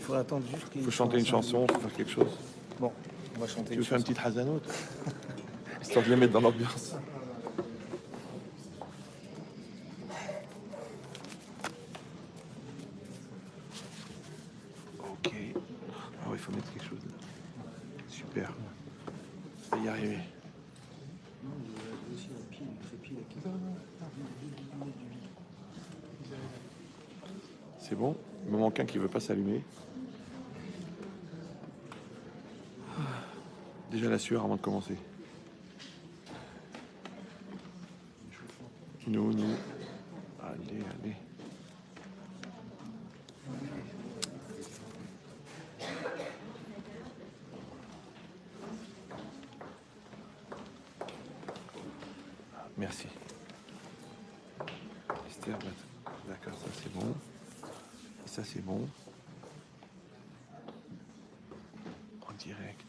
faudrait attendre juste qu'il faut chanter une chanson, faut faire quelque chose. Bon, on va chanter Tu une veux faire une chanson. petite hasanote histoire de les mettre dans l'ambiance. Ok. Ah ouais, il faut mettre quelque chose. Super. On va y arriver. C'est bon. Il me manque un qui veut pas s'allumer. Déjà la sueur avant de commencer. Nous. Allez, allez. Merci. Esther, d'accord, ça c'est bon. Et ça c'est bon. En direct.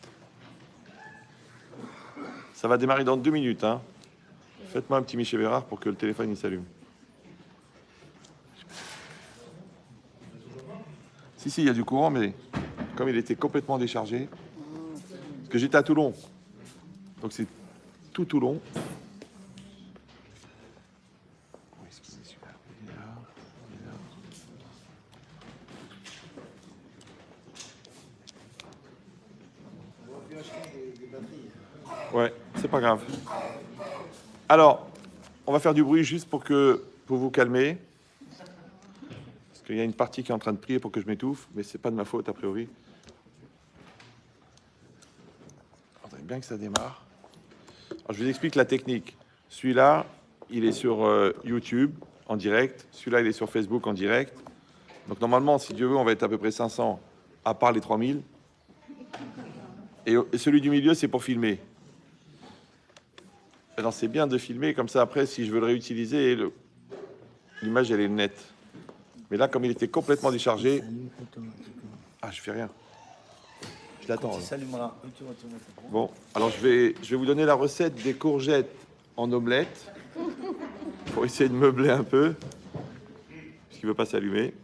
Ça va démarrer dans 2 minutes, hein. Faites-moi un petit Michel Bérard pour que le téléphone il s'allume. Si, il y a du courant, mais comme il était complètement déchargé, parce que j'étais à Toulon, donc c'est tout Toulon. Où est-ce qu'il est celui-là ? Il est là, il est là. Ouais, c'est pas grave. Alors, on va faire du bruit juste pour vous calmer. Parce qu'il y a une partie qui est en train de prier pour que je m'étouffe, mais c'est pas de ma faute a priori. Il faudrait bien que ça démarre. Alors, je vous explique la technique. Celui-là, il est sur YouTube en direct. Celui-là, il est sur Facebook en direct. Donc normalement, si Dieu veut, on va être à peu près 500, à part les 3000. Et celui du milieu, c'est pour filmer. Alors c'est bien de filmer, comme ça après, si je veux le réutiliser, l'image, elle est nette. Mais là, comme il était complètement déchargé... Ah, je fais rien. Je l'attends. Bon, alors je vais vous donner la recette des courgettes en omelette pour essayer de meubler un peu, parce qu'il ne veut pas s'allumer.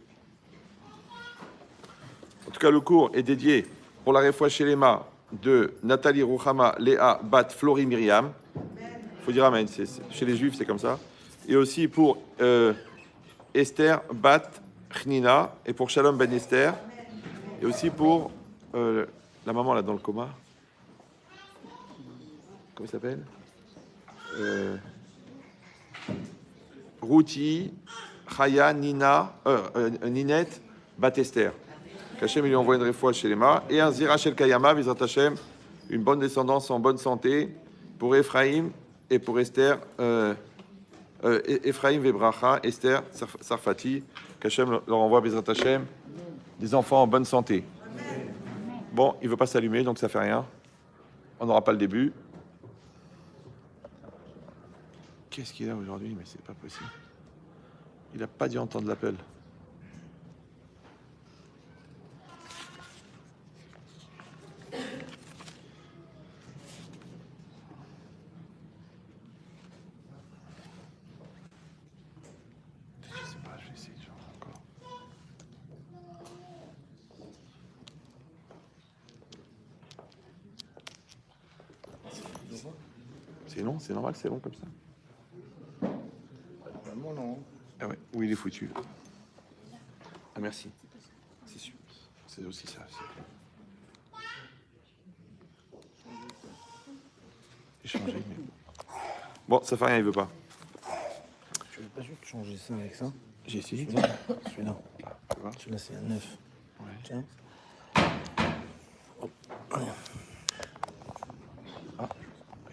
En tout cas, le cours est dédié pour la Refoua Shelema de Nathalie Rouhama, Léa, Bat, Florie, Myriam. Il faut dire amen, chez les Juifs, c'est comme ça. Et aussi pour Esther, Bat, Chnina, et pour Shalom Ben Esther. Et aussi pour la maman là dans le coma. Comment il s'appelle Routi, Chaya, Nina, Ninette, Bat Esther. Qu'Hachem lui envoie une réfoua chez les mains. Et un Zirachel Kayama, Vizrat Hachem, une bonne descendance en bonne santé pour Ephraim et pour Esther, Ephraim Vebracha, Esther Sarfati. Qu'Hachem leur envoie Vizrat Hachem des enfants en bonne santé. Bon, il ne veut pas s'allumer, donc ça fait rien. On n'aura pas le début. Qu'est-ce qu'il a aujourd'hui? Mais c'est pas possible. Il n'a pas dû entendre l'appel. Je sais pas, je vais essayer de jouer encore. C'est long, c'est normal, c'est long comme ça. Vraiment non. Ah ouais, oui, il est foutu. Ah merci. C'est sûr. C'est aussi ça. J'ai changé, mais... Bon, ça fait rien, il veut pas. Je vais pas juste changer ça avec ça. J'ai essayé. Celui-là. Tu vois? Celui-là, c'est un 9. Ouais. Tiens. Hop. Ah,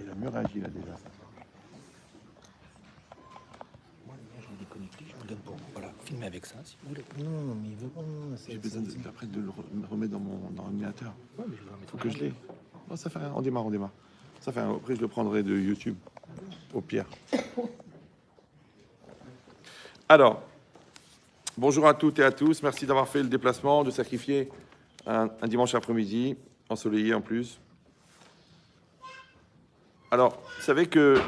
il a mieux réagi là déjà. Moi, je vais déconnecter, je vous le donne pour vous. Voilà, filmez avec ça si vous voulez. Non, mais il veut pas. J'ai besoin après de le remettre dans l'ordinateur. Ouais, mais je vais le remettre. Faut que je l'ai. Non, ça fait rien. On démarre. Ça fait rien. Après, je le prendrai de YouTube, au pire. Alors, bonjour à toutes et à tous. Merci d'avoir fait le déplacement, de sacrifier un dimanche après-midi, ensoleillé en plus. Alors, vous savez qu'il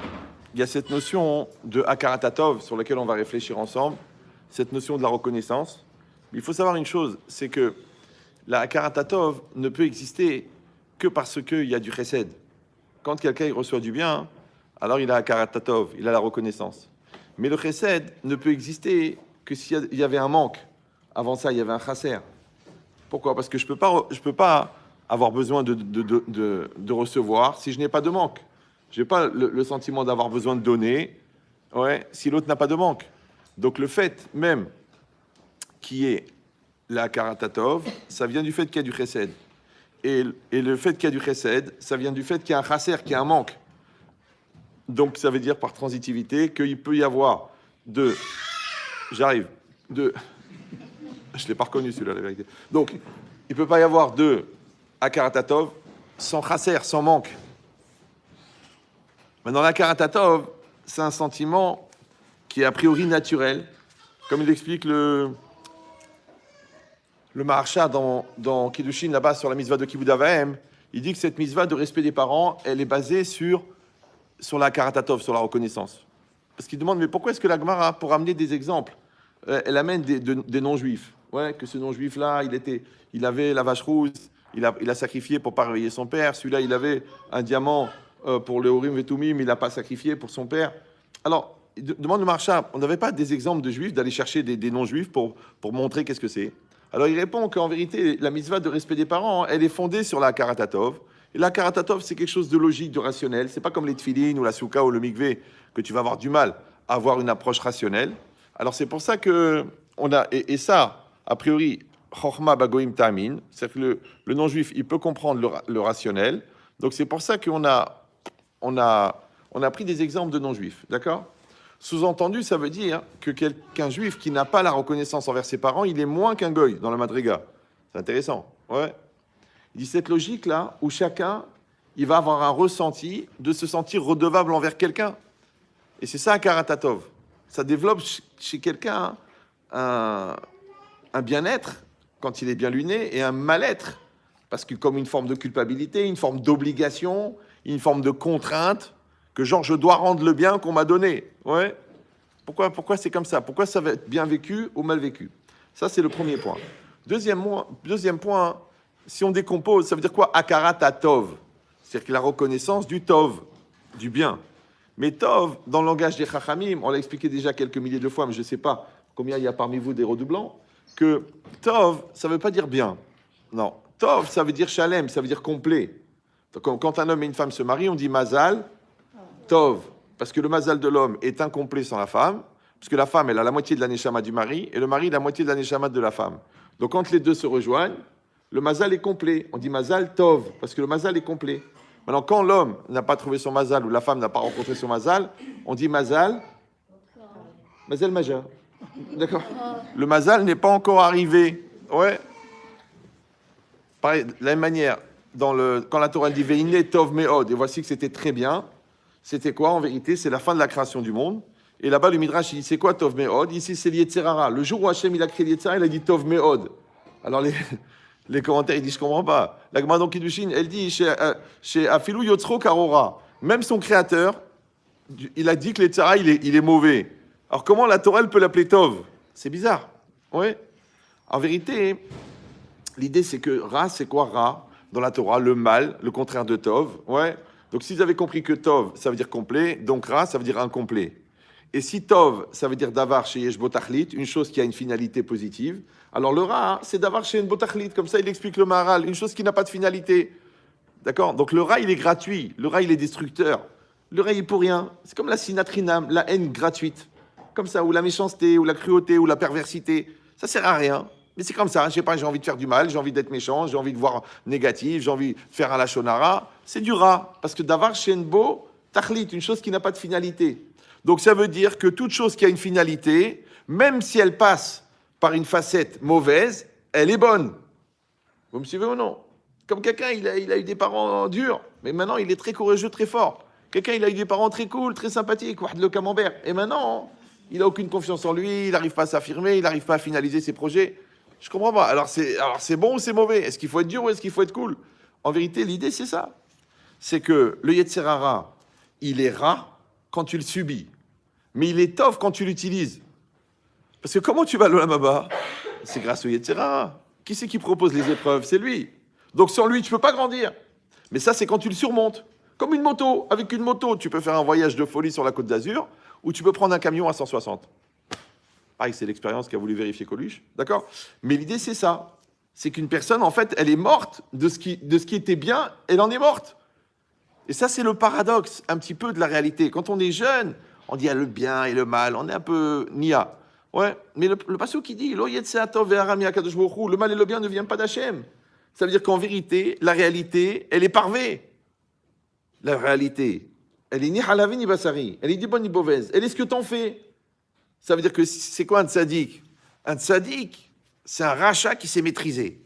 y a cette notion de Hakaratatov sur laquelle on va réfléchir ensemble, cette notion de la reconnaissance. Mais il faut savoir une chose, c'est que la Hakarat ne peut exister que parce qu'il y a du chesed. Quand quelqu'un il reçoit du bien, alors il a Hakarat Tov, il a la reconnaissance. Mais le chesed ne peut exister que s'il y avait un manque. Avant ça, il y avait un chasser. Pourquoi? Parce que je peux pas avoir besoin de recevoir si je n'ai pas de manque. Je n'ai pas le sentiment d'avoir besoin de donner, ouais, si l'autre n'a pas de manque. Donc le fait même qui est la karatatov, ça vient du fait qu'il y a du chesed. Et le fait qu'il y a du chesed, ça vient du fait qu'il y a un chasser, qu'il y a un manque. Donc ça veut dire par transitivité qu'il peut y avoir de... J'arrive. Je ne l'ai pas reconnu celui-là, la vérité. Donc, il ne peut pas y avoir de Akaratatov sans chasser, sans manque. Maintenant, l'Akaratatov, c'est un sentiment qui est a priori naturel. Comme il explique le Maharsha dans Kiddushin, là-bas, sur la mitzvah de Kibud Avaim, il dit que cette mitzvah de respect des parents, elle est basée sur la Karatatov, sur la reconnaissance. Parce qu'il demande, mais pourquoi est-ce que la Gemara, pour amener des exemples, elle amène des non-juifs? Ouais, que ce non-juif-là, il avait la vache rousse, il a sacrifié pour pas réveiller son père. Celui-là, il avait un diamant pour le Urim Vetumim, il n'a pas sacrifié pour son père. Alors, demande le Maharsha, on n'avait pas des exemples de juifs, d'aller chercher des non-juifs pour montrer qu'est-ce que c'est. Alors, il répond qu'en vérité, la mitzvah de respect des parents, elle est fondée sur la Karatatov. Et la Karatatov, c'est quelque chose de logique, de rationnel. C'est pas comme les tfilines ou la souka ou le mikvé, que tu vas avoir du mal à avoir une approche rationnelle. Alors, c'est pour ça que on a... Et ça, a priori, Chochma Bagoim Ta'amin, c'est-à-dire que le non-juif, il peut comprendre le rationnel. Donc, c'est pour ça qu'on a pris des exemples de non-juifs, d'accord? Sous-entendu, ça veut dire que qu'un juif qui n'a pas la reconnaissance envers ses parents, il est moins qu'un goy dans la madriga. C'est intéressant, ouais. Il dit cette logique-là, où chacun, il va avoir un ressenti de se sentir redevable envers quelqu'un. Et c'est ça un karatatov. Ça développe chez quelqu'un un bien-être, quand il est bien luné, et un mal-être, parce que comme une forme de culpabilité, une forme d'obligation, une forme de contrainte, que genre je dois rendre le bien qu'on m'a donné. Ouais. Pourquoi c'est comme ça? Pourquoi ça va être bien vécu ou mal vécu? Ça, c'est le premier point. Deuxième point, si on décompose, ça veut dire quoi? Akarat tov. C'est-à-dire que la reconnaissance du tov, du bien. Mais tov, dans le langage des chachamim, on l'a expliqué déjà quelques milliers de fois, mais je ne sais pas combien il y a parmi vous des redoublants, que tov, ça ne veut pas dire bien. Non. Tov, ça veut dire shalem, ça veut dire complet. Donc, quand un homme et une femme se marient, on dit mazal, tov. Parce que le mazal de l'homme est incomplet sans la femme, parce que la femme, elle a la moitié de la neshama du mari, et le mari, la moitié de la neshama de la femme. Donc, quand les deux se rejoignent, le mazal est complet. On dit mazal tov, parce que le mazal est complet. Maintenant, quand l'homme n'a pas trouvé son mazal, ou la femme n'a pas rencontré son mazal, on dit mazal majeur. D'accord. Le mazal n'est pas encore arrivé. Ouais. Pareil, de la même manière, quand la Torah dit Veine tov meod, et voici que c'était très bien, c'était quoi en vérité? C'est la fin de la création du monde. Et là-bas, le Midrash, il dit c'est quoi tov meod? Ici, c'est l'Yetzerara. Le jour où Hachem il a créé l'Yetzerara, il a dit tov meod. Alors les commentaires, ils disent je comprends pas. La Gemara dans Kiddushin, elle dit chez Afilou Yotzro Karora, même son créateur, il a dit que l'Yetzerara, il est mauvais. Alors comment la Torah elle peut l'appeler tov? C'est bizarre. Ouais. En vérité, l'idée c'est que Ra, c'est quoi Ra dans la Torah? Le mal, le contraire de Tov. Ouais. Donc s'ils avaient compris que Tov, ça veut dire complet, donc Ra, ça veut dire incomplet. Et si Tov, ça veut dire Davar chez Yesh Botachlit, une chose qui a une finalité positive, alors le Ra, c'est Davar chez une Botachlit. Comme ça, il explique le Maharal, une chose qui n'a pas de finalité. D'accord? Donc le Ra, il est gratuit. Le Ra, il est destructeur. Le Ra, il est pour rien. C'est comme la sinatrinam, la haine gratuite. Comme ça, ou la méchanceté, ou la cruauté, ou la perversité. Ça sert à rien. Mais c'est comme ça, je sais pas, j'ai envie de faire du mal, j'ai envie d'être méchant, j'ai envie de voir négatif, j'ai envie de faire un lachonara. C'est du Ra, parce que d'avar shenbo, tachlit, une chose qui n'a pas de finalité. Donc ça veut dire que toute chose qui a une finalité, même si elle passe par une facette mauvaise, elle est bonne. Vous me suivez ou non? Comme quelqu'un, il a eu des parents durs, mais maintenant il est très courageux, très fort. Quelqu'un, il a eu des parents très cool, très sympathiques, le camembert. Et maintenant, il n'a aucune confiance en lui, il n'arrive pas à s'affirmer, il n'arrive pas à finaliser ses projets. Je comprends pas. Alors c'est bon ou c'est mauvais? Est-ce qu'il faut être dur ou est-ce qu'il faut être cool? En vérité, l'idée, c'est ça. C'est que le Yetzerara, il est Ra quand tu le subis. Mais il est Tov quand tu l'utilises. Parce que comment tu vas à l'Olam Haba? C'est grâce au Yetzerara. Qui c'est qui propose les épreuves? C'est lui. Donc sans lui, tu ne peux pas grandir. Mais ça, c'est quand tu le surmontes. Comme une moto. Avec une moto, tu peux faire un voyage de folie sur la Côte d'Azur ou tu peux prendre un camion à 160. Pareil, c'est l'expérience qu'a voulu vérifier Coluche. D'accord? Mais l'idée, c'est ça. C'est qu'une personne, en fait, elle est morte de ce qui était bien, elle en est morte. Et ça, c'est le paradoxe un petit peu de la réalité. Quand on est jeune, on dit le bien et le mal. On est un peu nia. Ouais, mais le passage qui dit le mal et le bien ne viennent pas d'Hachem. Ça veut dire qu'en vérité, la réalité, elle est parvée. La réalité, elle est ni halavi ni basari. Elle est ni bonne ni mauvaise. Elle est ce que t'en fais. Ça veut dire que c'est quoi un tzaddik? Un tzaddik, c'est un rachat qui s'est maîtrisé.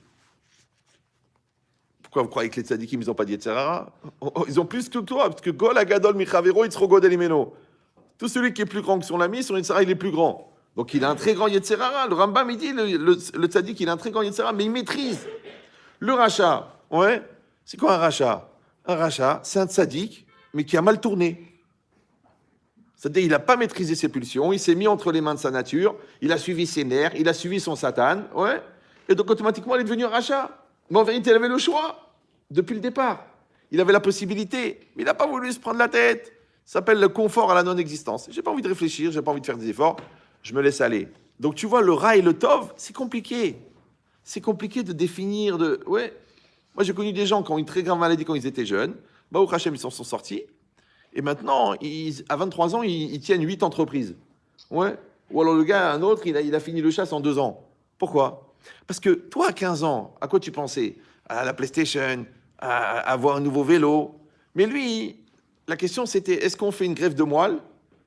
Pourquoi vous croyez que les tzaddikim, ils n'ont pas dit etc. Ils ont plus que toi, parce que Gol Agadol Michavero Yitzro God Elimeno. Tout celui qui est plus grand que son ami, son Yetzirah, il est plus grand. Donc il a un très grand Yetzirah. Le Rambam, il dit, le tzaddik, il a un très grand Yetzirah, mais il maîtrise. Le rachat, ouais, c'est quoi un rachat? Un rachat, c'est un tzaddik, mais qui a mal tourné. C'est-à-dire, il n'a pas maîtrisé ses pulsions, il s'est mis entre les mains de sa nature, il a suivi ses nerfs, il a suivi son satan, ouais, et donc automatiquement, il est devenu un rachat. Mais en vérité, il avait le choix, depuis le départ. Il avait la possibilité, mais il n'a pas voulu se prendre la tête. Ça s'appelle le confort à la non-existence. J'ai pas envie de réfléchir, j'ai pas envie de faire des efforts, je me laisse aller. Donc tu vois, le ra et le tov, c'est compliqué. C'est compliqué de définir, ouais. Moi, j'ai connu des gens qui ont une très grave maladie quand ils étaient jeunes. Bah, au Hachem, ils s'en sont sortis. Et maintenant, à 23 ans, ils tiennent 8 entreprises. Ouais. Ou alors le gars, un autre, il a fini le chasse en 2 ans. Pourquoi? Parce que toi, à 15 ans, à quoi tu pensais? À la PlayStation, à avoir un nouveau vélo. Mais lui, la question c'était, est-ce qu'on fait une greffe de moelle?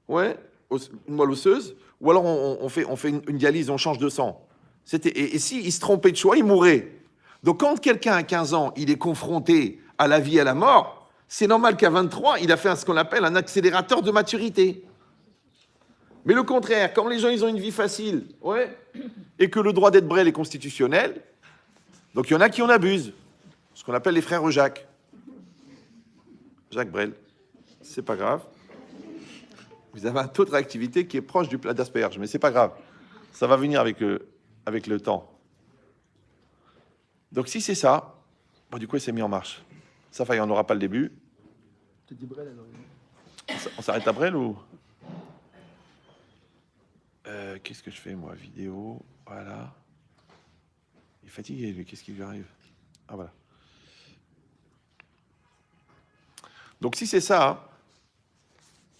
Ouais, une moelle osseuse. Ou alors on fait une dialyse, on change de sang. Et s'il se trompait de choix, il mourrait. Donc quand quelqu'un à 15 ans, il est confronté à la vie et à la mort, c'est normal qu'à 23, il a fait ce qu'on appelle un accélérateur de maturité. Mais le contraire, quand les gens ils ont une vie facile, ouais, et que le droit d'être brel est constitutionnel, donc il y en a qui en abusent, ce qu'on appelle les frères Jacques. Jacques Brel, c'est pas grave. Vous avez un taux de réactivité qui est proche du plat d'asperges, mais c'est pas grave. Ça va venir avec le temps. Donc si c'est ça, bon, du coup, il s'est mis en marche. Ça, on n'aura pas le début. Tu dis Brel alors? On s'arrête à Brel ou qu'est-ce que je fais, moi? Vidéo, voilà. Il est fatigué, lui. Qu'est-ce qui lui arrive? Ah, voilà. Donc si c'est ça, hein,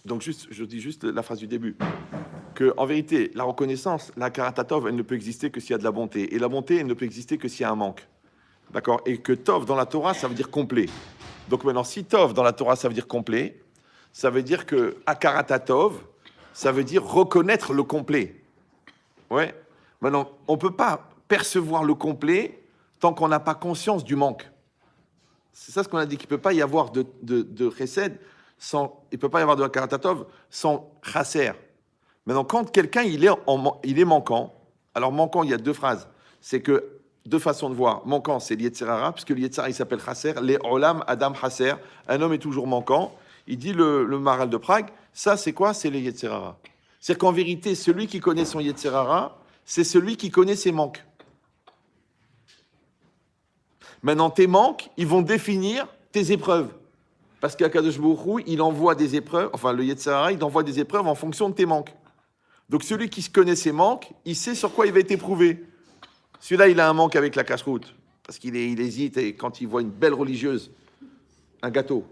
donc je dis juste la phrase du début, que en vérité, la reconnaissance, la karatatov, elle ne peut exister que s'il y a de la bonté. Et la bonté, elle ne peut exister que s'il y a un manque. D'accord? Et que tov dans la Torah, ça veut dire complet. Donc maintenant, si tov dans la Torah, ça veut dire complet, ça veut dire que akaratatov, ça veut dire reconnaître le complet. Ouais. Maintenant, on ne peut pas percevoir le complet tant qu'on n'a pas conscience du manque. C'est ça ce qu'on a dit, qu'il ne peut pas y avoir de chesed sans, il ne peut pas y avoir de akaratatov sans chasser. Maintenant, quand quelqu'un il est manquant, alors manquant, il y a 2 phrases. C'est que 2 façons de voir. Manquant, c'est l'Yetzirara, puisque l'Yetzirara, il s'appelle chasser. Les olam, Adam, chasser. Un homme est toujours manquant. Il dit le Maharal de Prague, ça c'est quoi? C'est les Yetzirara. C'est-à-dire qu'en vérité, celui qui connaît son Yetzirara, c'est celui qui connaît ses manques. Maintenant, tes manques, ils vont définir tes épreuves. Parce qu'Akadosh Baruch Hu, il envoie des épreuves, enfin le Yetzirara, il envoie des épreuves en fonction de tes manques. Donc celui qui connaît ses manques, il sait sur quoi il va être éprouvé. Celui-là, il a un manque avec la casse-route, parce qu'il hésite, et quand il voit une belle religieuse, un gâteau,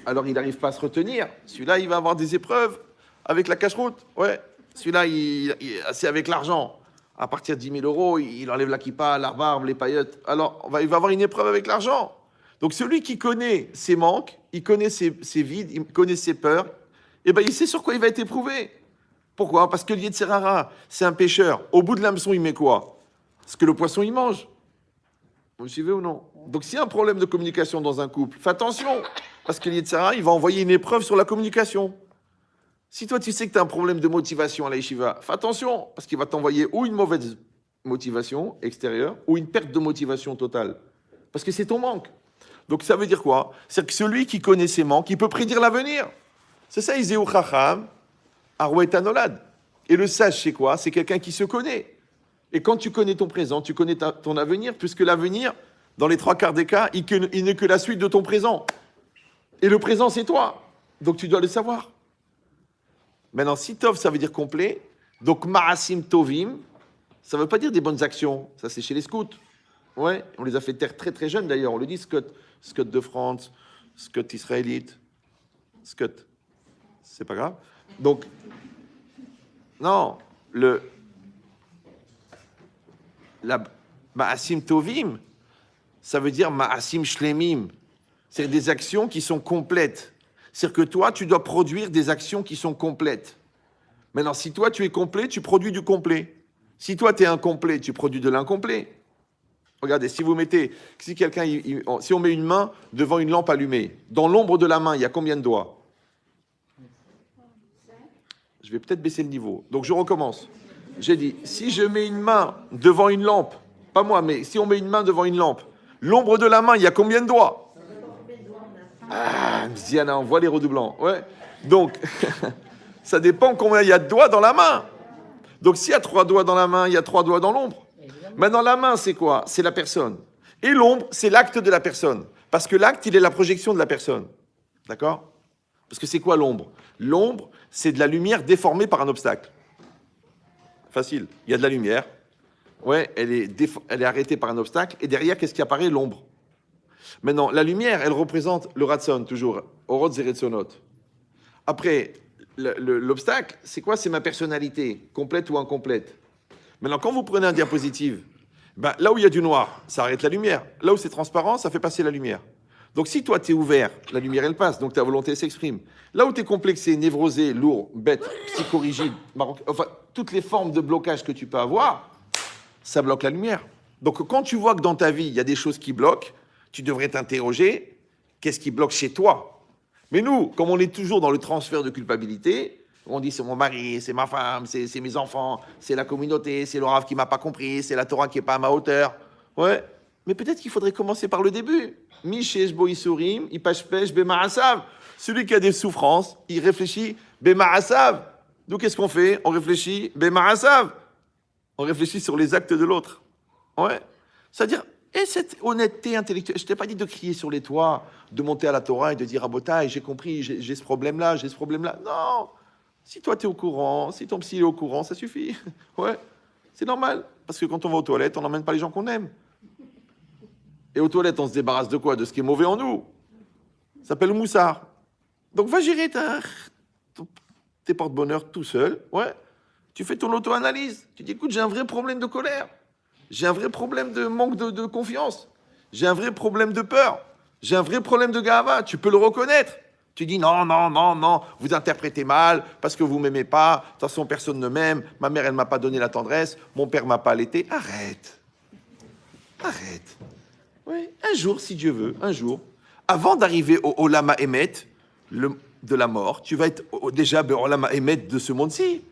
alors il n'arrive pas à se retenir. Celui-là, il va avoir des épreuves avec la casse-route. Ouais. Celui-là, c'est avec l'argent. À partir de 10 000 euros, il enlève la kippa, la barbe, les paillettes. Alors, il va avoir une épreuve avec l'argent. Donc celui qui connaît ses manques, il connaît ses vides, il connaît ses peurs, et ben il sait sur quoi il va être éprouvé. Pourquoi? Parce que le Yetzirara, c'est un pêcheur. Au bout de l'hameçon, il met quoi? Ce que le poisson, il mange. Vous me suivez ou non? Donc s'il y a un problème de communication dans un couple, fais attention. Parce que le Yetzirara, il va envoyer une épreuve sur la communication. Si toi, tu sais que tu as un problème de motivation à la yeshiva, fais attention. Parce qu'il va t'envoyer ou une mauvaise motivation extérieure, ou une perte de motivation totale. Parce que c'est ton manque. Donc ça veut dire quoi? C'est que celui qui connaît ses manques, il peut prédire l'avenir. C'est ça, Izeu Chacham, Arwet Anolad. Et le sage, c'est quoi? C'est quelqu'un qui se connaît. Et quand tu connais ton présent, tu connais ton avenir, puisque l'avenir, dans les 3 quarts des cas, il n'est que la suite de ton présent. Et le présent, c'est toi. Donc tu dois le savoir. Maintenant, si tov, ça veut dire complet. Donc ma'asim tovim, ça ne veut pas dire des bonnes actions. Ça, c'est chez les scouts. Ouais, on les a fait taire très très jeunes d'ailleurs. On le dit, Scott de France, Scott israélite, Scott. C'est pas grave. Donc, non, la ma'asim tovim, ça veut dire ma'asim shlemim. C'est des actions qui sont complètes. C'est-à-dire que toi, tu dois produire des actions qui sont complètes. Maintenant, si toi, tu es complet, tu produis du complet. Si toi, tu es incomplet, tu produis de l'incomplet. Regardez, si si on met une main devant une lampe allumée, dans l'ombre de la main, il y a combien de doigts? Je vais peut-être baisser le niveau. Donc, je recommence. J'ai dit, si je mets une main devant une lampe, pas moi, mais si on met une main devant une lampe, l'ombre de la main, il y a combien de doigts? Ah, Ziana, on voit les redoublants. Ouais. Donc, ça dépend combien il y a de doigts dans la main. Donc, s'il y a 3 doigts dans la main, il y a 3 doigts dans l'ombre. Maintenant, la main, c'est quoi? C'est la personne. Et l'ombre, c'est l'acte de la personne. Parce que l'acte, il est la projection de la personne. D'accord? Parce que c'est quoi l'ombre? L'ombre, c'est de la lumière déformée par un obstacle. Facile. Il y a de la lumière. Ouais, elle est arrêtée par un obstacle. Et derrière, qu'est-ce qui apparaît? L'ombre. Maintenant, la lumière, elle représente le ratson, toujours. Orot zeretzonot. Après, l'obstacle, c'est quoi? C'est ma personnalité, complète ou incomplète. Maintenant, quand vous prenez un diapositive, là où il y a du noir, ça arrête la lumière. Là où c'est transparent, ça fait passer la lumière. Donc, si toi, tu es ouvert, la lumière, elle passe, donc ta volonté s'exprime. Là où tu es complexé, névrosé, lourd, bête, psychorigide, enfin, toutes les formes de blocage que tu peux avoir, ça bloque la lumière. Donc, quand tu vois que dans ta vie, il y a des choses qui bloquent, tu devrais t'interroger, qu'est-ce qui bloque chez toi? Mais nous, comme on est toujours dans le transfert de culpabilité, on dit c'est mon mari, c'est ma femme, c'est mes enfants, c'est la communauté, c'est le Rav qui m'a pas compris, c'est la Torah qui est pas à ma hauteur. Ouais, mais peut-être qu'il faudrait commencer par le début. Mishesh bo isurim, ipashpesh bema'asav. Celui qui a des souffrances, il réfléchit bema'asav. Nous, qu'est-ce qu'on fait? On réfléchit bema'asav. On réfléchit sur les actes de l'autre. Ouais. C'est-à-dire, et cette honnêteté intellectuelle, je ne t'ai pas dit de crier sur les toits, de monter à la Torah et de dire « Rabotai, j'ai compris, j'ai ce problème-là, j'ai ce problème-là. » Non. Si toi, tu es au courant, si ton psy est au courant, ça suffit. Ouais, c'est normal. Parce que quand on va aux toilettes, on n'emmène pas les gens qu'on aime. Et aux toilettes, on se débarrasse de quoi? De ce qui est mauvais en nous. Ça s'appelle le moussard. Donc, va gérer tes porte-bonheur tout seul. Ouais. Tu fais ton auto-analyse. Tu dis, écoute, j'ai un vrai problème de colère. J'ai un vrai problème de manque de confiance. J'ai un vrai problème de peur. J'ai un vrai problème de gava. Tu peux le reconnaître. Tu dis non, non, non, non, vous interprétez mal parce que vous ne m'aimez pas. De toute façon, personne ne m'aime. Ma mère, elle ne m'a pas donné la tendresse. Mon père ne m'a pas allaité. Arrête. Arrête. Oui, un jour, si Dieu veut, un jour, avant d'arriver au Olama Emet, de la mort, tu vas être déjà au Olama Emet de ce monde-ci.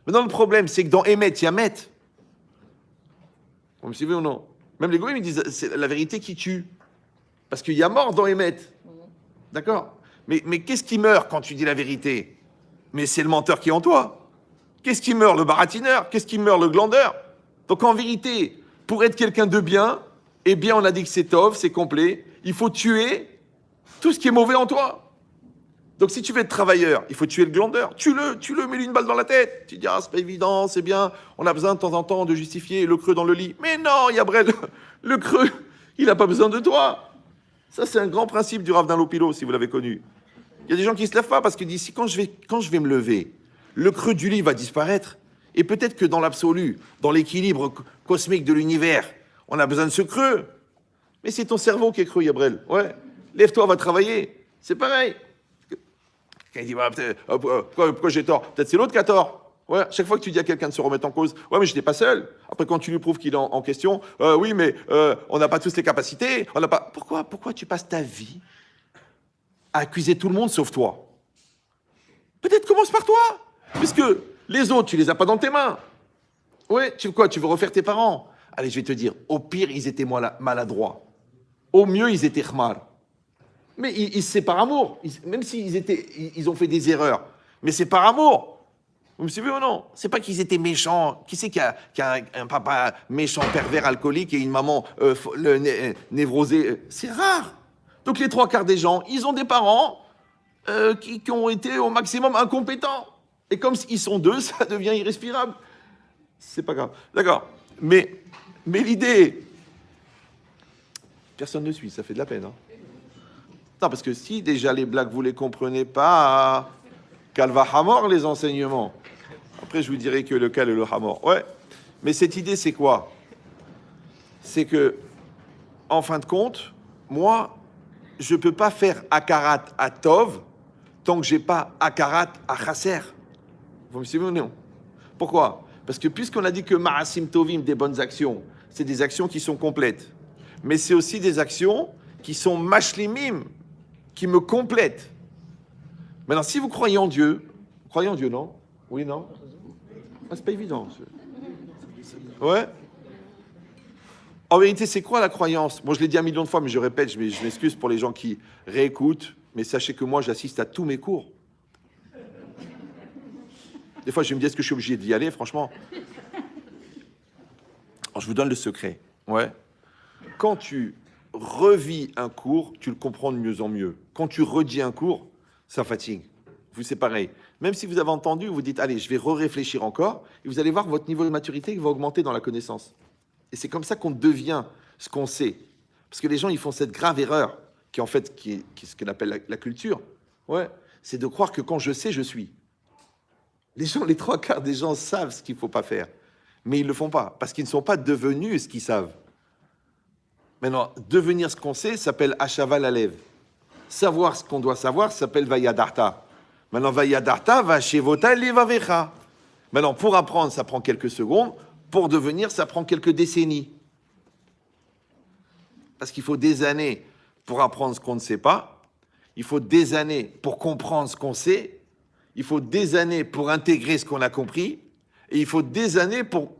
Maintenant, le problème, c'est que dans Emet, il y a Met. Vous me suivez ou non? Même les goïms, ils disent c'est la vérité qui tue. Parce qu'il y a mort dans Emet. D'accord? Mais qu'est-ce qui meurt quand tu dis la vérité? Mais c'est le menteur qui est en toi. Qu'est-ce qui meurt? Le baratineur. Qu'est-ce qui meurt? Le glandeur. Donc en vérité, pour être quelqu'un de bien, eh bien on a dit que c'est tov, c'est complet. Il faut tuer tout ce qui est mauvais en toi. Donc si tu veux être travailleur, il faut tuer le glandeur. Tue-le, mets-lui une balle dans la tête. Tu dis, ah c'est pas évident, c'est bien. On a besoin de temps en temps de justifier le creux dans le lit. Mais non, Yabrel, le creux, il n'a pas besoin de toi. Ça, c'est un grand principe du Rav d'un Lopilo, si vous l'avez connu. Il y a des gens qui ne se lèvent pas parce qu'ils disent, quand je vais me lever, le creux du lit va disparaître. Et peut-être que dans l'absolu, dans l'équilibre cosmique de l'univers, on a besoin de ce creux. Mais c'est ton cerveau qui est creux, Yabrel. Ouais. Lève-toi, va travailler. C'est pareil. Quand il dit, pourquoi j'ai tort? Peut-être c'est l'autre qui a tort. Ouais, chaque fois que tu dis à quelqu'un de se remettre en cause, ouais, mais je n'étais pas seul. Après, quand tu lui prouves qu'il est en question, oui, mais on n'a pas tous les capacités. On n'a pas. Pourquoi tu passes ta vie à accuser tout le monde sauf toi? Peut-être commence par toi, puisque les autres, tu les as pas dans tes mains. Ouais, tu veux refaire tes parents? Allez, je vais te dire, au pire, ils étaient maladroits. Au mieux, ils étaient khmar. Mais c'est par amour, même s'ils ont fait des erreurs. Mais c'est par amour. Vous me suivez ou non? C'est pas qu'ils étaient méchants. Qui c'est qui a un papa méchant, pervers, alcoolique et une maman névrosée? C'est rare. Donc les 3/4 des gens, ils ont des parents qui ont été au maximum incompétents. Et comme ils sont deux, ça devient irrespirable. C'est pas grave. D'accord. Mais l'idée... Personne ne suit, ça fait de la peine. Hein. Non, parce que si déjà les blagues, vous les comprenez pas, calva hamor les enseignements. Après, je vous dirai que le cal et le hamor. Ouais. Mais cette idée, c'est quoi? C'est que, en fin de compte, moi, je peux pas faire akarat à tov tant que j'ai pas akarat à chasser. Vous me suivez ou non? Pourquoi? Parce que puisqu'on a dit que ma'asim tovim, des bonnes actions, c'est des actions qui sont complètes. Mais c'est aussi des actions qui sont mashlimim, qui me complètent. Maintenant, si vous croyez en Dieu, non? Oui, non? Ah, c'est pas évident. Ouais? En vérité, c'est quoi la croyance? Moi, je l'ai dit 1 million de fois, mais je répète, je m'excuse pour les gens qui réécoutent, mais sachez que moi, j'assiste à tous mes cours. Des fois, je me dis, est-ce que je suis obligé d'y aller, franchement? Alors, je vous donne le secret. Ouais. Quand tu revis un cours, tu le comprends de mieux en mieux. Quand tu redis un cours, ça fatigue. Vous, c'est pareil. Même si vous avez entendu, vous dites, allez, je vais réfléchir encore, et vous allez voir que votre niveau de maturité va augmenter dans la connaissance. Et c'est comme ça qu'on devient ce qu'on sait. Parce que les gens, ils font cette grave erreur, qui en fait, qui est ce qu'on appelle la culture. Ouais. C'est de croire que quand je sais, je suis. Les gens, les 3/4 des gens savent ce qu'il ne faut pas faire. Mais ils ne le font pas, parce qu'ils ne sont pas devenus ce qu'ils savent. Maintenant, devenir ce qu'on sait s'appelle Achaval Alev. Savoir ce qu'on doit savoir s'appelle Vayadarta. Maintenant, Vayadarta va chez Vota Levavecha. Maintenant, pour apprendre, ça prend quelques secondes. Pour devenir, ça prend quelques décennies. Parce qu'il faut des années pour apprendre ce qu'on ne sait pas. Il faut des années pour comprendre ce qu'on sait. Il faut des années pour intégrer ce qu'on a compris. Et il faut des années pour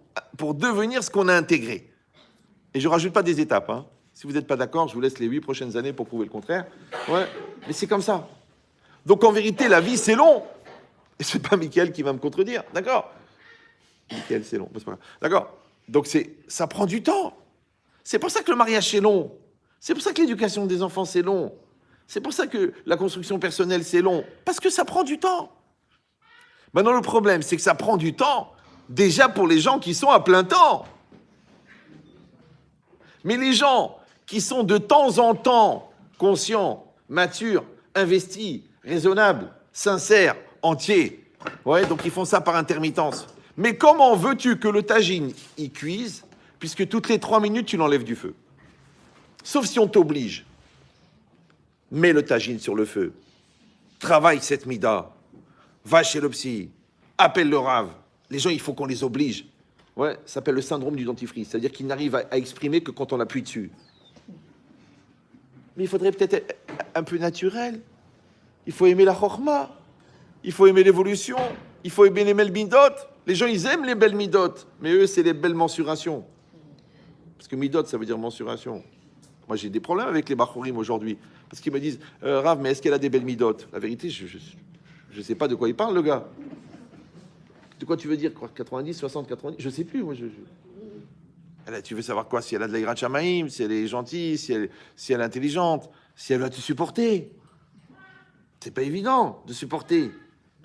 devenir ce qu'on a intégré. Et je ne rajoute pas des étapes. Hein. Si vous n'êtes pas d'accord, je vous laisse les 8 prochaines années pour prouver le contraire. Ouais, mais c'est comme ça. Donc en vérité, la vie, c'est long. Et ce n'est pas Mickaël qui va me contredire. D'accord? Mickaël, c'est long. C'est pas grave. D'accord? Donc ça prend du temps. C'est pour ça que le mariage, c'est long. C'est pour ça que l'éducation des enfants, c'est long. C'est pour ça que la construction personnelle, c'est long. Parce que ça prend du temps. Maintenant, le problème, c'est que ça prend du temps déjà pour les gens qui sont à plein temps. Mais les gens qui sont de temps en temps conscients, matures, investis, raisonnables, sincères, entiers, ouais, donc ils font ça par intermittence. Mais comment veux-tu que le tagine y cuise, puisque toutes les 3 minutes, tu l'enlèves du feu? Sauf si on t'oblige. Mets le tagine sur le feu. Travaille cette mida. Va chez le psy. Appelle le rave. Les gens, il faut qu'on les oblige. Ouais, ça s'appelle le syndrome du dentifrice. C'est-à-dire qu'ils n'arrivent à exprimer que quand on appuie dessus. Mais il faudrait peut-être être un peu naturel. Il faut aimer la chorma. Il faut aimer l'évolution. Il faut aimer les belles midot. Les gens, ils aiment les belles midot. Mais eux, c'est les belles mensurations. Parce que midot, ça veut dire mensuration. Moi, j'ai des problèmes avec les bachorim aujourd'hui. Parce qu'ils me disent, Rav, mais est-ce qu'elle a des belles midot? La vérité, je ne sais pas de quoi il parle, le gars. De quoi tu veux dire? 90, 60, 90? Je ne sais plus, moi. Tu veux savoir quoi? Si elle a de l'Aïrat Shamaïm, si elle est gentille, si elle est intelligente, si elle va te supporter. C'est pas évident de supporter.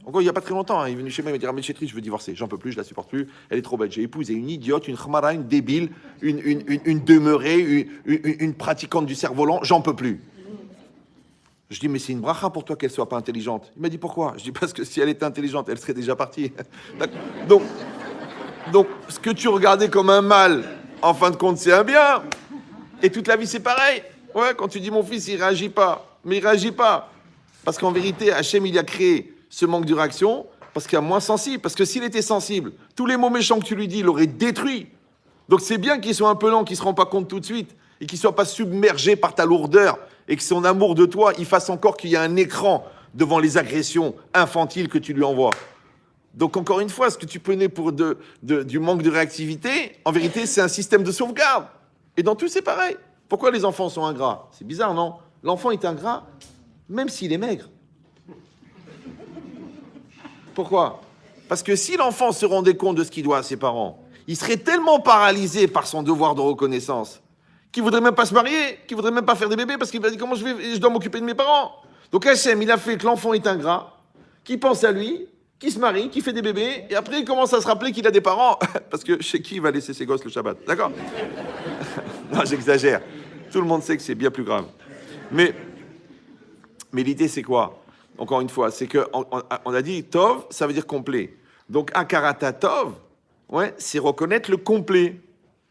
Encore il n'y a pas très longtemps, il est venu chez moi, il m'a dit Ramel Chetri, je veux divorcer, j'en peux plus, je la supporte plus, elle est trop bête. J'ai épousé une idiote, une khmara, une débile, une demeurée, une pratiquante du cerf-volant, j'en peux plus. Je dis, mais c'est une bracha pour toi qu'elle soit pas intelligente. Il m'a dit, pourquoi? Je dis, parce que si elle était intelligente, elle serait déjà partie. Donc, ce que tu regardais comme un mal, en fin de compte, c'est un bien. Et toute la vie, c'est pareil. Ouais, quand tu dis, mon fils, il réagit pas. Mais il réagit pas. Parce qu'en vérité, Hachem, il a créé ce manque de réaction parce qu'il est moins sensible. Parce que s'il était sensible, tous les mots méchants que tu lui dis, il l'aurait détruit. Donc c'est bien qu'il soit un peu lent, qu'il ne se rende pas compte tout de suite et qu'il ne soit pas submergé par ta lourdeur et que son amour de toi, il fasse encore qu'il y a un écran devant les agressions infantiles que tu lui envoies. Donc encore une fois, ce que tu prenais pour du manque de réactivité, en vérité, c'est un système de sauvegarde. Et dans tout, c'est pareil. Pourquoi les enfants sont ingrats? C'est bizarre, non? L'enfant est ingrat, même s'il est maigre. Pourquoi? Parce que si l'enfant se rendait compte de ce qu'il doit à ses parents, il serait tellement paralysé par son devoir de reconnaissance qu'il voudrait même pas se marier, qu'il voudrait même pas faire des bébés, parce qu'il va dire comment je dois m'occuper de mes parents. Donc Hachem, il a fait que l'enfant est ingrat, qu'il pense à lui, qu'il se marie, qu'il fait des bébés, et après il commence à se rappeler qu'il a des parents, parce que chez qui il va laisser ses gosses le Shabbat, d'accord? Non, j'exagère. Tout le monde sait que c'est bien plus grave. Mais l'idée, c'est quoi? Encore une fois, c'est qu'on a dit Tov, ça veut dire complet. Donc, Akarata Tov, ouais, c'est reconnaître le complet.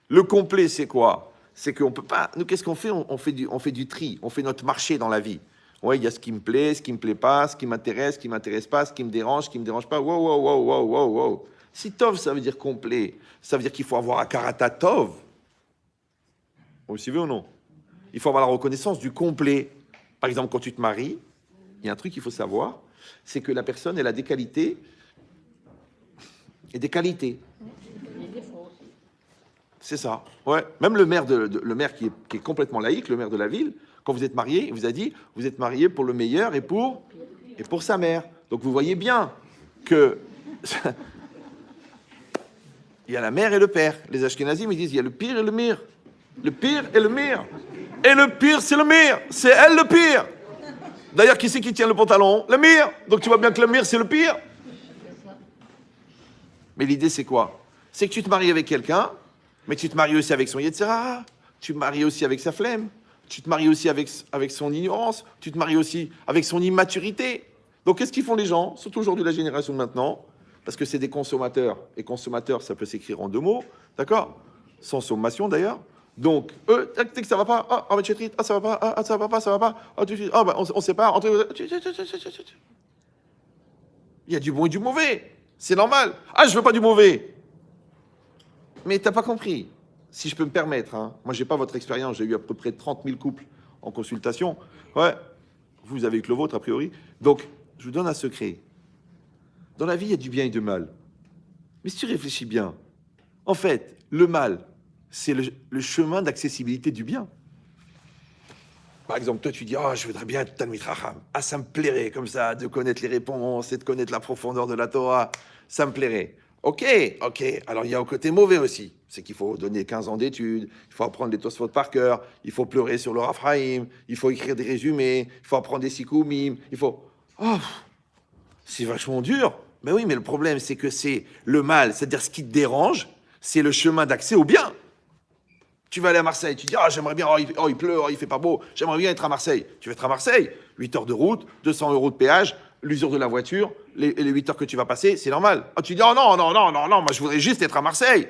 Le complet, c'est quoi? C'est qu'on peut pas. Nous, qu'est-ce qu'on fait? On fait du tri. On fait notre marché dans la vie. Ouais, il y a ce qui me plaît, ce qui me plaît pas, ce qui m'intéresse pas, ce qui me dérange pas. Wow, wow, wow, wow, wow, wow. Si Tov, ça veut dire complet, ça veut dire qu'il faut avoir Akarata Tov. Vous suivez ou non? Il faut avoir la reconnaissance du complet. Par exemple, quand tu te maries, il y a un truc qu'il faut savoir, c'est que la personne, elle a des qualités et des qualités. C'est ça. Ouais. Même le maire, le maire qui est complètement laïque, le maire de la ville, quand vous êtes marié, il vous a dit, vous êtes marié pour le meilleur et pour sa mère. Donc vous voyez bien que il y a la mère et le père. Les Ashkenazim, ils disent, il y a le pire et le mire. Le pire et le mire. Et le pire, c'est le mire. C'est elle le pire. D'ailleurs, qui c'est qui tient le pantalon? Le mire. Donc tu vois bien que le mire, c'est le pire. Mais l'idée, c'est quoi? C'est que tu te maries avec quelqu'un, mais tu te maries aussi avec son Yetzirah, tu te maries aussi avec sa flemme, tu te maries aussi avec son ignorance, tu te maries aussi avec son immaturité. Donc qu'est-ce qu'ils font les gens, surtout aujourd'hui la génération de maintenant? Parce que c'est des consommateurs. Et consommateurs, ça peut s'écrire en 2 mots, d'accord? Sans sommation d'ailleurs. Donc, eux, dès que ça va pas, mais tu es triste, ça va pas, ça va pas, ça va pas, on sépare. Il y a du bon et du mauvais. C'est normal. Je veux pas du mauvais. Mais t'as pas compris. Si je peux me permettre, hein. Moi, j'ai pas votre expérience. J'ai eu à peu près 30 000 couples en consultation. Ouais. Vous avez eu que le vôtre, a priori. Donc, je vous donne un secret. Dans la vie, il y a du bien et du mal. Mais si tu réfléchis bien, en fait, le mal, c'est le chemin d'accessibilité du bien. Par exemple, toi, tu dis, je voudrais bien être Talmid Chacham. Ça me plairait, comme ça, de connaître les réponses et de connaître la profondeur de la Torah. Ça me plairait. Ok. Alors, il y a un côté mauvais aussi. C'est qu'il faut donner 15 ans d'études, il faut apprendre les Tosfot par cœur, il faut pleurer sur le Raphaïm, il faut écrire des résumés, il faut apprendre des Sikoumim, il faut... c'est vachement dur. Mais oui, mais le problème, c'est que c'est le mal, c'est-à-dire ce qui te dérange, c'est le chemin d'accès au bien. Tu vas aller à Marseille, tu dis, j'aimerais bien, il pleut, il fait pas beau, j'aimerais bien être à Marseille. Tu vas être à Marseille, 8 heures de route, 200 € de péage, l'usure de la voiture, les 8 heures que tu vas passer, c'est normal. Tu dis, non, moi je voudrais juste être à Marseille.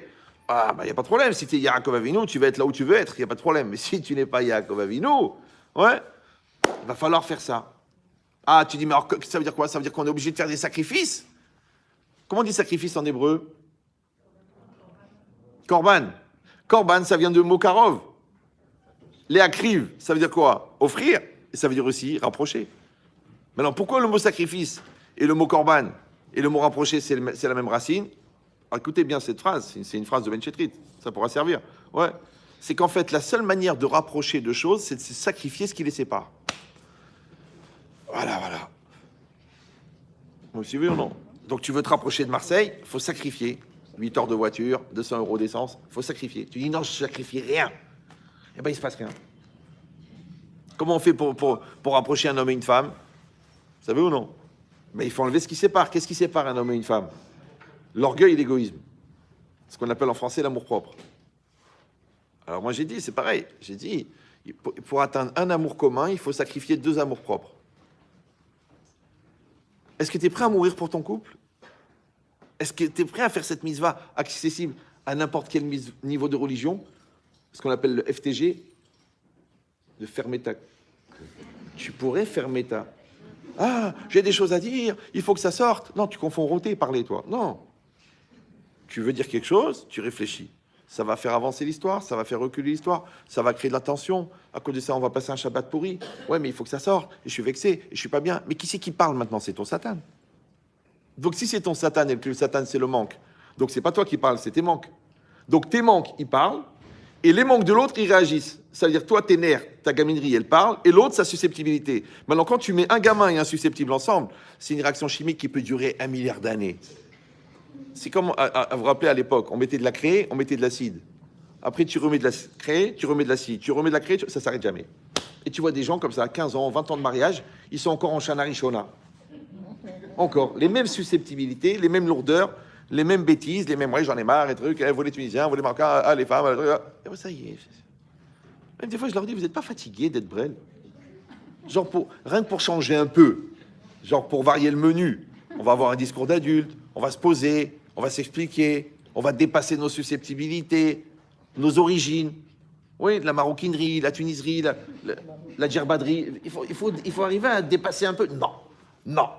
Il n'y a pas de problème, si tu es Yaakov Avinu, tu vas être là où tu veux être, il n'y a pas de problème. Mais si tu n'es pas Yaakov Avinu, il va falloir faire ça. Tu dis, mais alors, ça veut dire quoi? Ça veut dire qu'on est obligé de faire des sacrifices? Comment on dit sacrifice en hébreu? Korban. Korban, ça vient de mot karov. Léakriv, ça veut dire quoi? Offrir. Et ça veut dire aussi rapprocher. Maintenant, pourquoi le mot sacrifice et le mot korban et le mot rapprocher, c'est la même racine? Alors, écoutez bien cette phrase, c'est une phrase de Ben Chetrit, ça pourra servir. Ouais. C'est qu'en fait, la seule manière de rapprocher deux choses, c'est de se sacrifier ce qui les sépare. Voilà. Vous suivez ou non? Donc, tu veux te rapprocher de Marseille, il faut sacrifier. 8 heures de voiture, 200 € d'essence, il faut sacrifier. Tu dis non, je ne sacrifie rien. Eh bien, il ne se passe rien. Comment on fait pour rapprocher un homme et une femme? Vous savez ou non? Mais il faut enlever ce qui sépare. Qu'est-ce qui sépare un homme et une femme? L'orgueil et l'égoïsme. Ce qu'on appelle en français l'amour-propre. Alors moi j'ai dit, c'est pareil. J'ai dit, pour atteindre un amour commun, il faut sacrifier 2 amours-propres. Est-ce que tu es prêt à mourir pour ton couple? Est-ce que tu es prêt à faire cette mitzvah accessible à n'importe quel niveau de religion? Ce qu'on appelle le FTG, de fermer ta... Tu pourrais fermer ta... j'ai des choses à dire, il faut que ça sorte. Non, tu confonds rôter et parler, toi. Non. Tu veux dire quelque chose, tu réfléchis. Ça va faire avancer l'histoire, ça va faire reculer l'histoire, ça va créer de la tension. À cause de ça, on va passer un Shabbat pourri. Ouais, mais il faut que ça sorte. Et je suis vexé, et je suis pas bien. Mais qui c'est qui parle maintenant? C'est ton Satan. Donc si c'est ton Satan, et que le Satan, c'est le manque, donc c'est pas toi qui parles, c'est tes manques. Donc tes manques, ils parlent, et les manques de l'autre, ils réagissent. C'est-à-dire, toi, tes nerfs, ta gaminerie, elle parle, et l'autre, sa susceptibilité. Maintenant, quand tu mets un gamin et un susceptible ensemble, c'est une réaction chimique qui peut durer 1 milliard d'années. C'est comme, vous vous rappelez à l'époque, on mettait de la craie, on mettait de l'acide. Après, tu remets de la craie, tu remets de l'acide. Tu remets de la craie, ça s'arrête jamais. Et tu vois des gens comme ça, 15 ans, 20 ans de mariage, ils sont encore en Shana Rishona. Encore. Les mêmes susceptibilités, les mêmes lourdeurs, les mêmes bêtises, les mêmes, ouais, j'en ai marre, et trucs, vous les Tunisiens, vous les Marocains, les femmes, et ça y est. Même des fois, je leur dis, vous n'êtes pas fatigués d'être brel? Genre, rien que pour changer un peu, genre pour varier le menu, on va avoir un discours d'adulte, on va se poser, on va s'expliquer, on va dépasser nos susceptibilités, nos origines. Oui, la maroquinerie, la tuniserie, la djerbaderie. Il faut arriver à dépasser un peu. Non.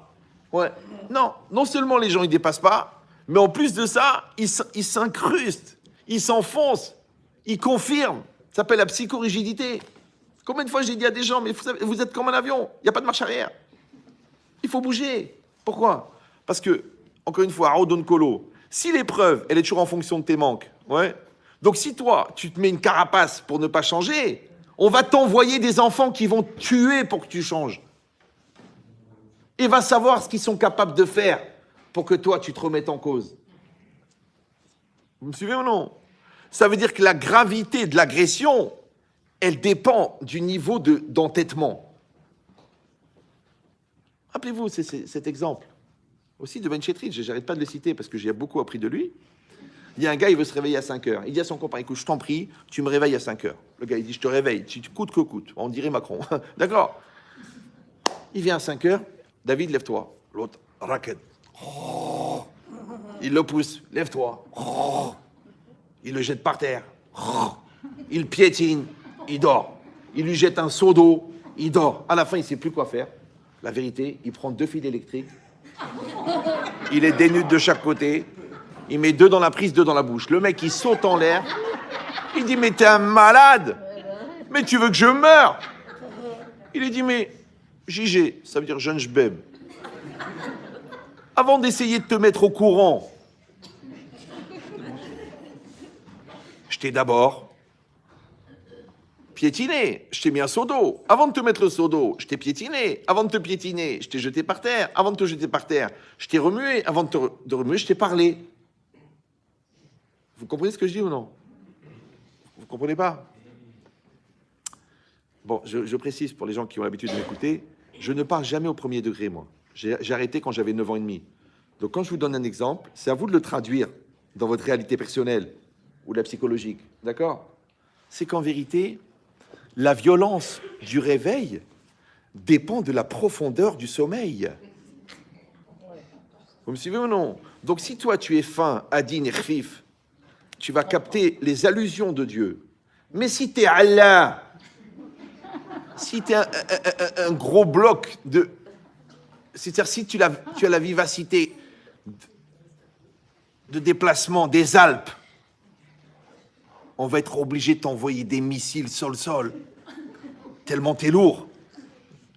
Ouais, non seulement les gens, ils dépassent pas, mais en plus de ça, ils s'incrustent, ils s'enfoncent, ils confirment. Ça s'appelle la psychorigidité. Combien de fois j'ai dit à des gens, mais vous êtes comme un avion, il n'y a pas de marche arrière. Il faut bouger. Pourquoi? Parce que, encore une fois, Audon Kolo, si l'épreuve, elle est toujours en fonction de tes manques, ouais. Donc si toi, tu te mets une carapace pour ne pas changer, on va t'envoyer des enfants qui vont te tuer pour que tu changes. Et va savoir ce qu'ils sont capables de faire pour que toi, tu te remettes en cause. Vous me suivez ou non? Ça veut dire que la gravité de l'agression, elle dépend du niveau d'entêtement. Rappelez-vous cet exemple. Aussi de Ben Chetrit, j'arrête pas de le citer parce que j'ai beaucoup appris de lui. Il y a un gars, il veut se réveiller à 5 heures. Il dit à son copain, écoute, je t'en prie, tu me réveilles à 5 heures. Le gars, il dit, je te réveille, coûte que coûte. On dirait Macron. D'accord? Il vient à 5 heures. David, lève-toi. L'autre, raquette. Oh. Il le pousse. Lève-toi. Oh. Il le jette par terre. Oh. Il piétine. Il dort. Il lui jette un seau d'eau. Il dort. À la fin, il ne sait plus quoi faire. La vérité, il prend 2 fils électriques. Il les dénude de chaque côté. Il met 2 dans la prise, 2 dans la bouche. Le mec, il saute en l'air. Il dit, mais t'es un malade. Mais tu veux que je meure? Il lui dit, mais JG, ça veut dire jeune jbeb. Avant d'essayer de te mettre au courant, je t'ai d'abord piétiné, je t'ai mis un seau d'eau. Avant de te mettre le seau d'eau, je t'ai piétiné. Avant de te piétiner, je t'ai jeté par terre. Avant de te jeter par terre, je t'ai remué. Avant de remuer, je t'ai parlé. Vous comprenez ce que je dis ou non? Vous comprenez pas? Bon, je précise pour les gens qui ont l'habitude de m'écouter, je ne parle jamais au premier degré, moi. J'ai arrêté quand j'avais 9 ans et demi. Donc quand je vous donne un exemple, c'est à vous de le traduire dans votre réalité personnelle ou la psychologique. D'accord? C'est qu'en vérité, la violence du réveil dépend de la profondeur du sommeil. Vous me suivez ou non? Donc si toi tu es fin, adin et khfif, tu vas capter les allusions de Dieu. Mais si tu es Allah, si tu es un gros bloc de... C'est-à-dire si tu as la vivacité de déplacement des Alpes, on va être obligé de t'envoyer des missiles sol-sol, tellement t'es lourd.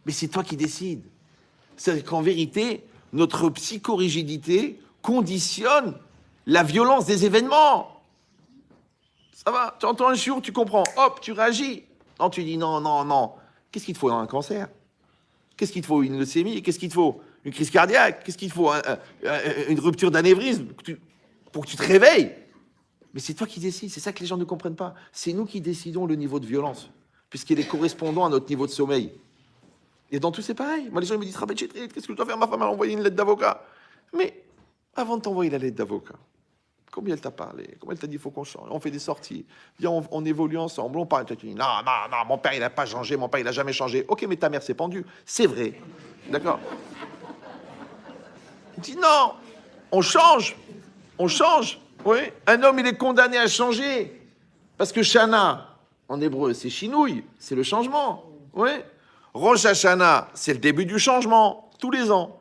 Mais c'est toi qui décides. C'est-à-dire qu'en vérité, notre psychorigidité conditionne la violence des événements. Ça va, tu entends un chiour, tu comprends, hop, tu réagis. Non, tu dis non. Qu'est-ce qu'il te faut dans un cancer? Qu'est-ce qu'il te faut? Une leucémie? Qu'est-ce qu'il te faut? Une crise cardiaque? Qu'est-ce qu'il te faut? Une rupture d'anévrisme pour que tu te réveilles? Mais c'est toi qui décides, c'est ça que les gens ne comprennent pas. C'est nous qui décidons le niveau de violence, puisqu'il est correspondant à notre niveau de sommeil. Et dans tout, c'est pareil. Moi, les gens ils me disent, Rabbi Chetrit, qu'est-ce que je dois faire? Ma femme a envoyé une lettre d'avocat. Mais avant de t'envoyer la lettre d'avocat, combien elle t'a parlé? Combien elle t'a dit, il faut qu'on change? On fait des sorties. Viens, on évolue ensemble. On parle. Tu dis, non, mon père, il n'a pas changé. Mon père, il n'a jamais changé. Ok, mais ta mère s'est pendue. C'est vrai. D'accord? Il dit, non, on change. Oui. Un homme, il est condamné à changer. Parce que Shana, en hébreu, c'est chinouille. C'est le changement. Oui. Rosh Hashanah, c'est le début du changement. Tous les ans.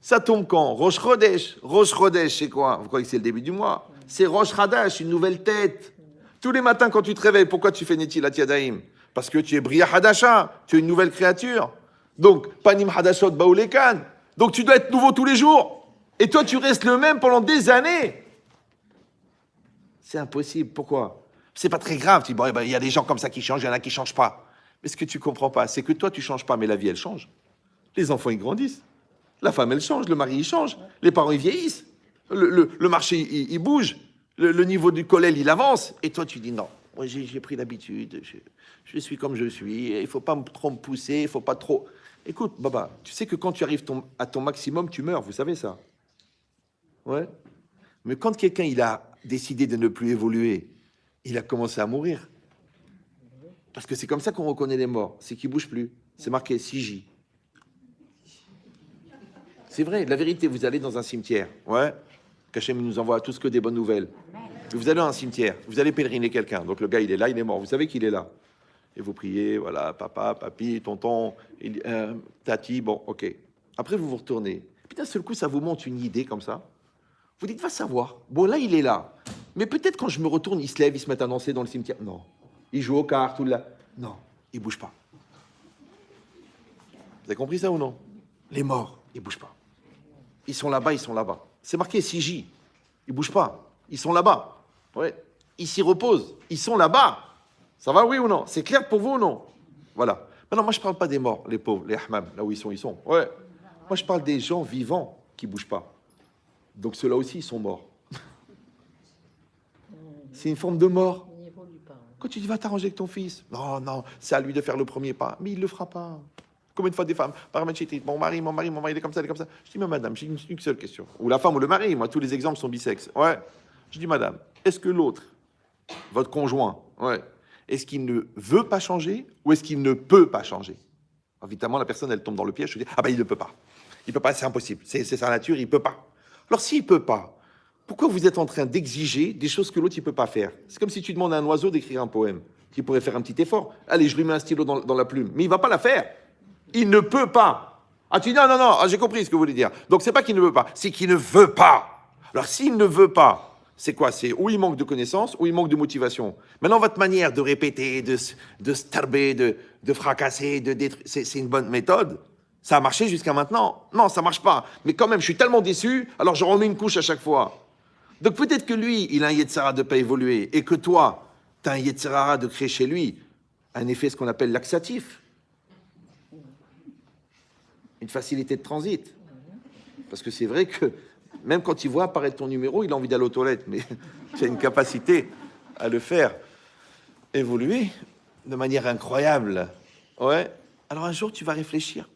Ça tombe quand? Rosh Chodesh. Rosh Chodesh, c'est quoi? Vous croyez que c'est le début du mois? C'est Rosh Hadash, une nouvelle tête. Tous les matins, quand tu te réveilles, pourquoi tu fais Netilat Yadayim? Parce que tu es Bria Hadasha, tu es une nouvelle créature. Donc, Panim Hadashot Baoulekan. Donc, tu dois être nouveau tous les jours. Et toi, tu restes le même pendant des années. C'est impossible. Pourquoi? C'est pas très grave. Tu dis, bon, il y a des gens comme ça qui changent, il y en a qui ne changent pas. Mais ce que tu comprends pas, c'est que toi, tu changes pas, mais la vie, elle change. Les enfants, ils grandissent. La femme, elle change. Le mari, il change. Les parents, ils vieillissent. Le marché, il bouge. Le niveau du collèle, il avance. Et toi, tu dis non. Moi, j'ai pris l'habitude. Je suis comme je suis. Il ne faut pas trop me pousser. Il ne faut pas trop... Écoute, Baba, tu sais que quand tu arrives à ton maximum, tu meurs. Vous savez ça? Ouais. Mais quand quelqu'un, il a décidé de ne plus évoluer, il a commencé à mourir. Parce que c'est comme ça qu'on reconnaît les morts. C'est qu'ils ne bougent plus. C'est marqué CJ. C'est vrai, la vérité, vous allez dans un cimetière. Ouais. Qu'Hachem nous envoie à tous que des bonnes nouvelles. Vous allez dans un cimetière, vous allez pèleriner quelqu'un. Donc le gars, il est là, il est mort. Vous savez qu'il est là. Et vous priez, voilà, papa, papi, tonton, tati, bon, ok. Après, vous vous retournez. Puis d'un seul coup, ça vous monte une idée comme ça. Vous dites, va savoir. Bon, là, il est là. Mais peut-être quand je me retourne, il se lève, il se met à danser dans le cimetière. Non. Il joue aux cartes ou là. Non, il bouge pas. Vous avez compris ça ou non? Les morts, ils bougent pas. Ils sont là-bas, ils sont là-bas. C'est marqué CJ. Ils bougent pas. Ils sont là-bas. Ouais. Ils s'y reposent. Ils sont là-bas. Ça va, oui ou non? C'est clair pour vous ou non? Voilà. Maintenant, moi, je ne parle pas des morts, les pauvres, les ahmam, là où ils sont. Ouais. Moi, je parle des gens vivants qui ne bougent pas. Donc, ceux-là aussi, ils sont morts. C'est une forme de mort. Quand tu dis, va t'arranger avec ton fils. Non, non, c'est à lui de faire le premier pas. Mais il ne le fera pas. Combien de fois des femmes, mon mari, il est comme ça, il est comme ça. Je dis, mais madame, j'ai une seule question. Ou la femme ou le mari, moi, tous les exemples sont bisexes. Ouais. Je dis, madame, est-ce que l'autre, votre conjoint, ouais, est-ce qu'il ne veut pas changer ou est-ce qu'il ne peut pas changer? Évidemment, la personne, elle tombe dans le piège. Je dis, ah ben, il ne peut pas. Il ne peut pas, c'est impossible. C'est sa nature, il ne peut pas. Alors, s'il ne peut pas, pourquoi vous êtes en train d'exiger des choses que l'autre, il ne peut pas faire? C'est comme si tu demandes à un oiseau d'écrire un poème. Qui pourrait faire un petit effort. Allez, je lui mets un stylo dans la plume. Mais il ne va pas la faire. Il ne peut pas. Ah, tu dis non, j'ai compris ce que vous voulez dire. Donc, c'est pas qu'il ne veut pas, c'est qu'il ne veut pas. Alors, s'il ne veut pas, c'est quoi? C'est ou il manque de connaissances, ou il manque de motivation. Maintenant, votre manière de répéter, de se tarber, de fracasser, de détruire, c'est une bonne méthode. Ça a marché jusqu'à maintenant? Non, ça marche pas. Mais quand même, je suis tellement déçu, alors je remets une couche à chaque fois. Donc, peut-être que lui, il a un Yetzirah de ne pas évoluer, et que toi, tu as un Yetzirah de créer chez lui un effet, ce qu'on appelle laxatif. Une facilité de transit. Parce que c'est vrai que même quand il voit apparaître ton numéro, il a envie d'aller aux toilettes, mais tu as une capacité à le faire évoluer de manière incroyable. Ouais. Alors un jour, tu vas réfléchir.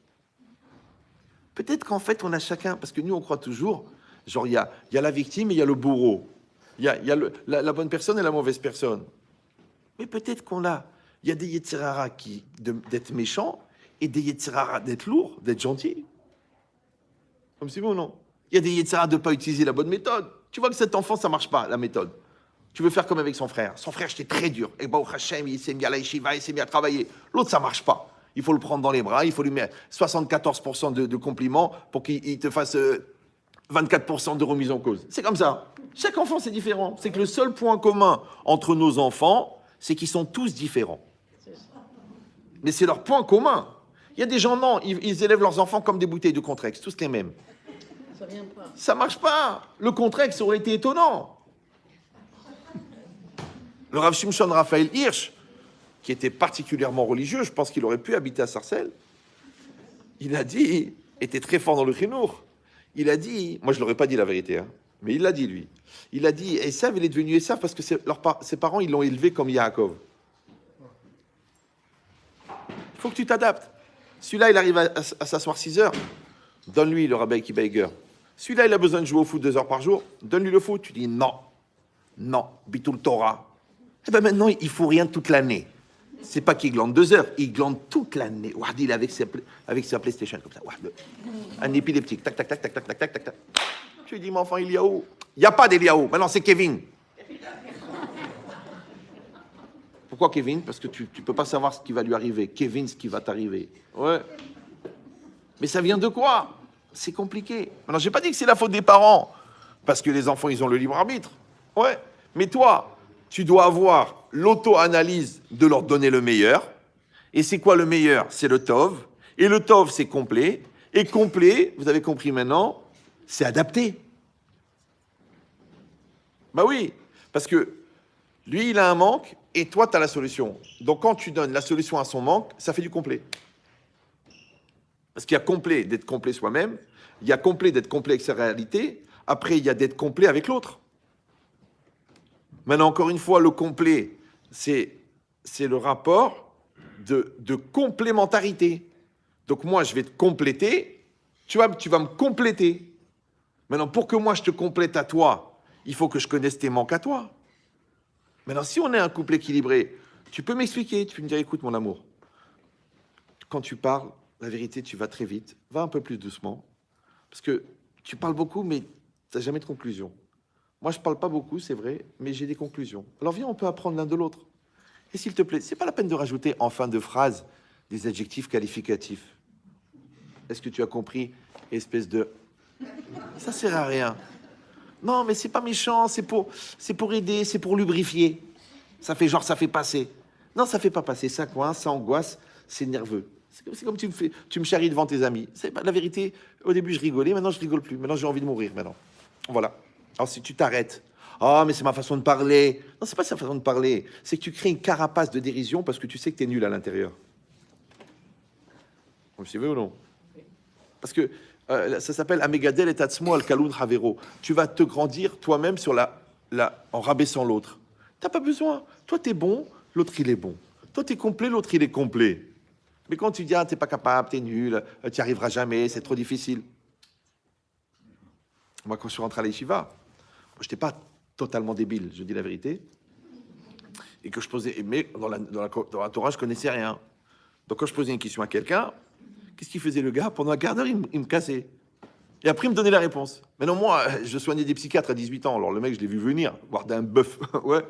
Peut-être qu'en fait, on a chacun, parce que nous, on croit toujours, genre, il y a la victime et il y a le bourreau. Il y a la bonne personne et la mauvaise personne. Mais peut-être il y a des Yetzirara d'être méchants, et des Yetzirara d'être lourd, d'être gentil. Comme c'est bon, non? Il y a des Yetzirara de ne pas utiliser la bonne méthode. Tu vois que cet enfant, ça ne marche pas, la méthode. Tu veux faire comme avec son frère. Son frère, j'étais très dur. Et Baruch Hashem, il s'est mis à la yeshiva, il s'est mis à travailler. L'autre, ça ne marche pas. Il faut le prendre dans les bras, il faut lui mettre 74% de compliments pour qu'il te fasse 24% de remise en cause. C'est comme ça. Chaque enfant, c'est différent. C'est que le seul point commun entre nos enfants, c'est qu'ils sont tous différents. Mais c'est leur point commun. Il y a des gens, non, ils élèvent leurs enfants comme des bouteilles de Contrex, tous les mêmes. Ça vient pas. Ça marche pas. Le Contrex aurait été étonnant. Le Rav Shimshon Raphaël Hirsch, qui était particulièrement religieux, je pense qu'il aurait pu habiter à Sarcelles, il a dit, était très fort dans le chinour, il a dit, moi je l'aurais pas dit la vérité, hein, mais il l'a dit lui, il a dit, Esav, il est devenu Esav parce que ses parents, ils l'ont élevé comme Yaakov. Il faut que tu t'adaptes. Celui-là, il arrive à s'asseoir 6 heures. Donne-lui le Rabbi Kibaiger. Celui-là, il a besoin de jouer au foot 2 heures par jour. Donne-lui le foot. Tu dis non. Non. Bitul Torah. Eh bien maintenant, il ne faut rien toute l'année. C'est pas qu'il glande 2 heures. Il glande toute l'année. Ouad, il est avec sa PlayStation comme ça. Ouad. Un épileptique. Tac, tac, tac, tac, tac, tac, tac, tac. Tu dis, mon enfant, Eliaou. Il n'y a pas d'Eliaou. Maintenant, c'est Kevin. Pourquoi Kevin? Parce que tu ne peux pas savoir ce qui va lui arriver. Kevin, ce qui va t'arriver. Ouais. Mais ça vient de quoi? C'est compliqué. Alors, je n'ai pas dit que c'est la faute des parents. Parce que les enfants, ils ont le libre arbitre. Ouais. Mais toi, tu dois avoir l'auto-analyse de leur donner le meilleur. Et c'est quoi le meilleur? C'est le Tov. Et le Tov, c'est complet. Et complet, vous avez compris maintenant, c'est adapté. Bah oui. Parce que lui, il a un manque. Et toi, tu as la solution. Donc, quand tu donnes la solution à son manque, ça fait du complet. Parce qu'il y a complet d'être complet soi-même, il y a complet d'être complet avec sa réalité. Après, il y a d'être complet avec l'autre. Maintenant, encore une fois, le complet, c'est le rapport de complémentarité. Donc moi, je vais te compléter, tu vas me compléter. Maintenant, pour que moi, je te complète à toi, il faut que je connaisse tes manques à toi. Maintenant, si on est un couple équilibré, tu peux m'expliquer, tu peux me dire, écoute mon amour, quand tu parles, la vérité, tu vas très vite, va un peu plus doucement, parce que tu parles beaucoup, mais tu n'as jamais de conclusion. Moi, je ne parle pas beaucoup, c'est vrai, mais j'ai des conclusions. Alors viens, on peut apprendre l'un de l'autre. Et s'il te plaît, c'est pas la peine de rajouter en fin de phrase des adjectifs qualificatifs. Est-ce que tu as compris, espèce de... Ça sert à rien. Non, mais c'est pas méchant, c'est pour aider, c'est pour lubrifier. Ça fait genre, ça fait passer. Non, ça fait pas passer, ça coince, ça angoisse, c'est nerveux. C'est comme tu me charries devant tes amis. C'est pas la vérité. Au début, je rigolais, maintenant je rigole plus. Maintenant, j'ai envie de mourir. Maintenant, voilà. Alors si tu t'arrêtes, oh mais c'est ma façon de parler. Non, c'est pas sa façon de parler. C'est que tu crées une carapace de dérision parce que tu sais que t'es nul à l'intérieur. Vous me suivez ou non? Parce que ça s'appelle Amegadel et Tatsmo al Kalun Havero. Tu vas te grandir toi-même sur en rabaissant l'autre. T'as pas besoin. Toi, t'es bon, l'autre, il est bon. Toi, t'es complet, l'autre, il est complet. Mais quand tu dis, ah, t'es pas capable, t'es nul, t'y arriveras jamais, c'est trop difficile. Moi, quand je suis rentré à l'Yeshiva, je n'étais pas totalement débile, je dis la vérité. Et que je posais, mais dans la Torah, je connaissais rien. Donc, quand je posais une question à quelqu'un, qu'est-ce qu'il faisait le gars? Pendant un quart d'heure, il me cassait. Et après, il me donnait la réponse. Maintenant, moi, je soignais des psychiatres à 18 ans. Alors, le mec, je l'ai vu venir, voir d'un bœuf. Ouais.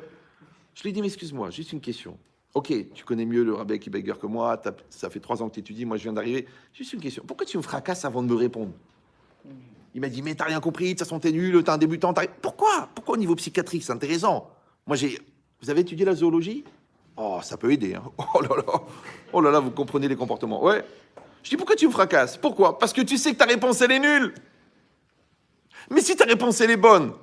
Je lui ai dit, mais excuse-moi, juste une question. Ok, tu connais mieux le Rabbi Akiba Eiger que moi, ça fait 3 ans que tu étudies, moi je viens d'arriver. Juste une question, pourquoi tu me fracasses avant de me répondre? Il m'a dit, mais t'as rien compris, de toute façon t'es nul, t'es un débutant, Pourquoi au niveau psychiatrique, c'est intéressant. Moi vous avez étudié la zoologie? Oh, ça peut aider, hein. Oh là là, vous comprenez les comportements. Ouais. Je dis, pourquoi tu me fracasses? Pourquoi? Parce que tu sais que ta réponse, elle est nulle. Mais si ta réponse, elle est bonne,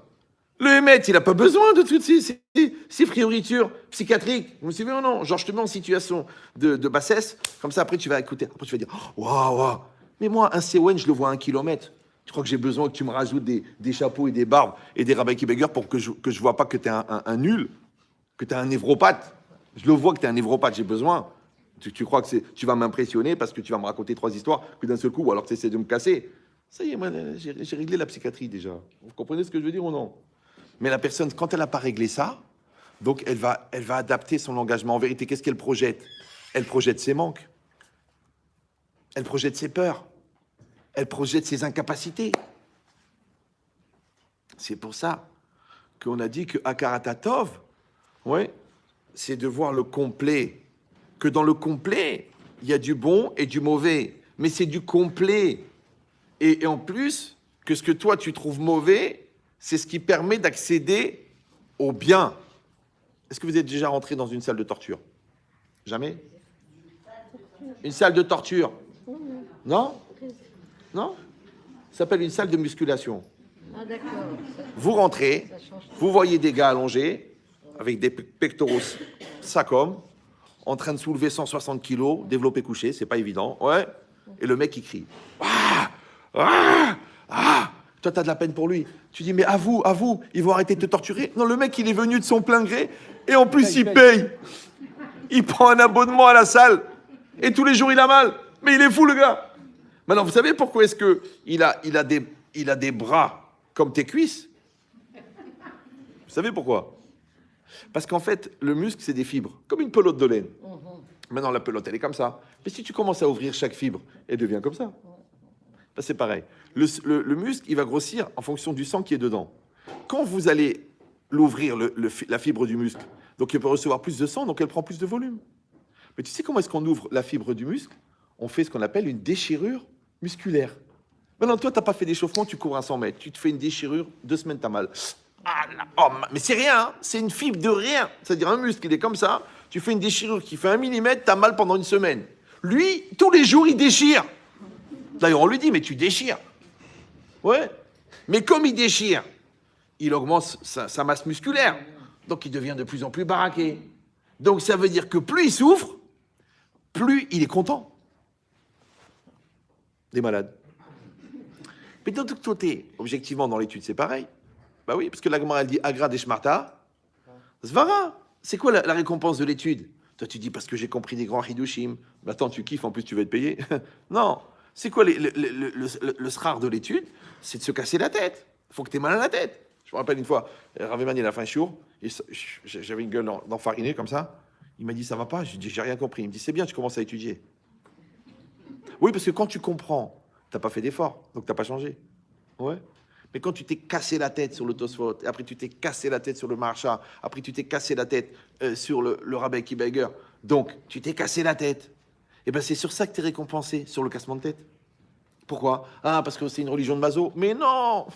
le Hémet, il n'a pas besoin de toutes ces frioritures psychiatriques. Vous me suivez ou non? Genre, je te mets en situation de bassesse, comme ça, après, tu vas écouter. Après, tu vas dire, waouh. Mais moi, un CON, je le vois à 1 kilomètre. Tu crois que j'ai besoin que tu me rajoutes des chapeaux et des barbes et des Rabbi Akiba Eiger pour que je vois pas que tu es un nul, que tu es un névropathe? Je le vois que tu es un névropathe, j'ai besoin. Tu crois que tu vas m'impressionner parce que tu vas me raconter 3 histoires que d'un seul coup, ou alors tu essaies de me casser. Ça y est, moi, j'ai réglé la psychiatrie déjà. Vous comprenez ce que je veux dire ou non? Mais la personne, quand elle n'a pas réglé ça, donc elle va adapter son engagement. En vérité, qu'est-ce qu'elle projette? Elle projette ses manques. Elle projette ses peurs. Elle projette ses incapacités. C'est pour ça qu'on a dit que Akaratatov, ouais, c'est de voir le complet. Que dans le complet, il y a du bon et du mauvais. Mais c'est du complet. Et en plus, que ce que toi tu trouves mauvais, c'est ce qui permet d'accéder au bien. Est-ce que vous êtes déjà rentré dans une salle de torture? Jamais? Une salle de torture? Non? Non? Ça s'appelle une salle de musculation. Ah, d'accord. Vous rentrez, vous voyez des gars allongés, avec des pectoraux sacom, en train de soulever 160 kilos, développé couché, c'est pas évident, ouais. Et le mec, il crie. Ah! Ah! Ah! Toi, t'as de la peine pour lui. Tu dis, mais à vous, ils vont arrêter de te torturer. Non, le mec, il est venu de son plein gré, et en plus, il paye. Il prend un abonnement à la salle, et tous les jours, il a mal. Mais il est fou, le gars. Maintenant, vous savez pourquoi est-ce qu'il a des bras comme tes cuisses? Vous savez pourquoi? Parce qu'en fait, le muscle, c'est des fibres, comme une pelote de laine. Maintenant, la pelote, elle est comme ça. Mais si tu commences à ouvrir chaque fibre, elle devient comme ça. Ben, c'est pareil. Le muscle, il va grossir en fonction du sang qui est dedans. Quand vous allez l'ouvrir, la fibre du muscle, donc elle peut recevoir plus de sang, donc elle prend plus de volume. Mais tu sais comment est-ce qu'on ouvre la fibre du muscle? On fait ce qu'on appelle une déchirure musculaire. Maintenant, toi, tu n'as pas fait d'échauffement, tu cours à 100 mètres. Tu te fais une déchirure, 2 semaines, tu as mal. Ah, oh, mais c'est rien, hein, c'est une fibre de rien. C'est-à-dire un muscle, il est comme ça. Tu fais une déchirure qui fait 1 millimètre, tu as mal pendant 1 semaine. Lui, tous les jours, il déchire. D'ailleurs, on lui dit, mais tu déchires. Ouais. Mais comme il déchire, il augmente sa masse musculaire. Donc, il devient de plus en plus baraqué. Donc, ça veut dire que plus il souffre, plus il est content. Des malades. Mais de l'autre côté, objectivement, dans l'étude, c'est pareil. Bah oui, parce que la Gemara, elle dit Agra des Shmarta, Svara. C'est quoi la récompense de l'étude? Toi, tu dis parce que j'ai compris des grands Hidushim. Mais attends, tu kiffes, en plus, tu vas être payé. Non. C'est quoi le srar de l'étude? C'est de se casser la tête. Il faut que tu aies mal à la tête. Je me rappelle une fois, Raveman, il a fait un shiur, et j'avais une gueule d'enfarinée comme ça. Il m'a dit, ça va pas? J'ai dit, j'ai rien compris. Il me dit, c'est bien, tu commences à étudier. Oui, parce que quand tu comprends, tu n'as pas fait d'effort, donc tu n'as pas changé. Ouais. Mais quand tu t'es cassé la tête sur le Tosfot, après tu t'es cassé la tête sur le Maharsha, après tu t'es cassé la tête sur le Rabbi Kibager, donc tu t'es cassé la tête, et bien c'est sur ça que tu es récompensé, sur le cassement de tête. Pourquoi? Ah, parce que c'est une religion de maso. Mais non!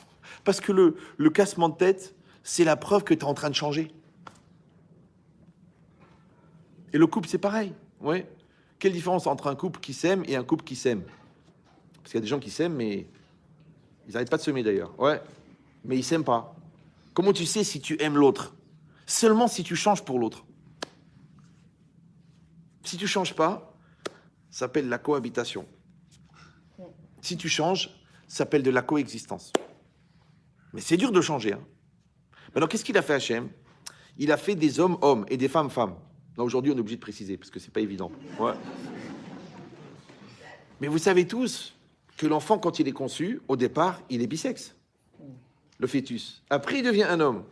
Parce que le cassement de tête, c'est la preuve que tu es en train de changer. Et le couple, c'est pareil. Ouais. Quelle différence entre un couple qui s'aime et un couple qui s'aime? Parce qu'il y a des gens qui s'aiment, mais ils n'arrêtent pas de s'aimer d'ailleurs. Ouais. Mais ils s'aiment pas. Comment tu sais si tu aimes l'autre? Seulement si tu changes pour l'autre. Si tu changes pas, ça s'appelle la cohabitation. Si tu changes, ça s'appelle de la coexistence. Mais c'est dur de changer. Hein. Maintenant, qu'est-ce qu'il a fait Hachem? Il a fait des hommes hommes et des femmes femmes. Là, aujourd'hui, on est obligé de préciser, parce que c'est pas évident. Ouais. Mais vous savez tous que l'enfant, quand il est conçu, au départ, il est bisexe. Le fœtus. Après, il devient un homme.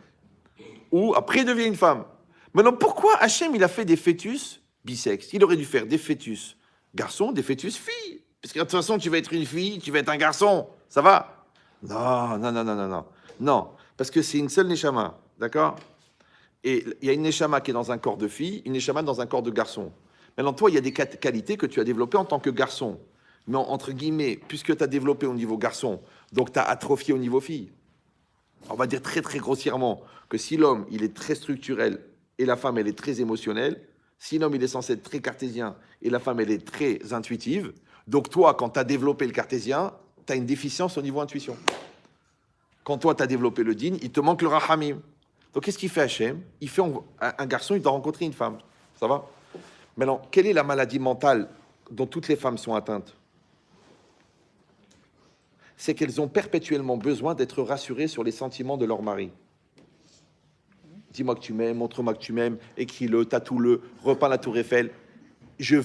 Ou après, il devient une femme. Maintenant, pourquoi Hachem, il a fait des fœtus bisexes? Il aurait dû faire des fœtus garçons, des fœtus filles. Parce que de toute façon, tu vas être une fille, tu vas être un garçon. Ça va? Non, non, non, non, non, non. Non, parce que c'est une seule neshama, d'accord? Et il y a une neshama qui est dans un corps de fille, une neshama dans un corps de garçon. Maintenant, toi, il y a des qualités que tu as développées en tant que garçon. Mais entre guillemets, puisque tu as développé au niveau garçon, donc tu as atrophié au niveau fille. On va dire très, très grossièrement que si l'homme, il est très structurel et la femme, elle est très émotionnelle, si l'homme, il est censé être très cartésien et la femme, elle est très intuitive, donc toi, quand tu as développé le cartésien, tu as une déficience au niveau intuition. Quand toi, tu as développé le din, il te manque le rachamim. Donc, qu'est-ce qu'il fait Hachem? Il fait un garçon, il doit rencontrer une femme. Ça va? Maintenant, quelle est la maladie mentale dont toutes les femmes sont atteintes? C'est qu'elles ont perpétuellement besoin d'être rassurées sur les sentiments de leur mari. Dis-moi que tu m'aimes, montre-moi que tu m'aimes, écris-le, tatoue-le, repeins la tour Eiffel. J'ai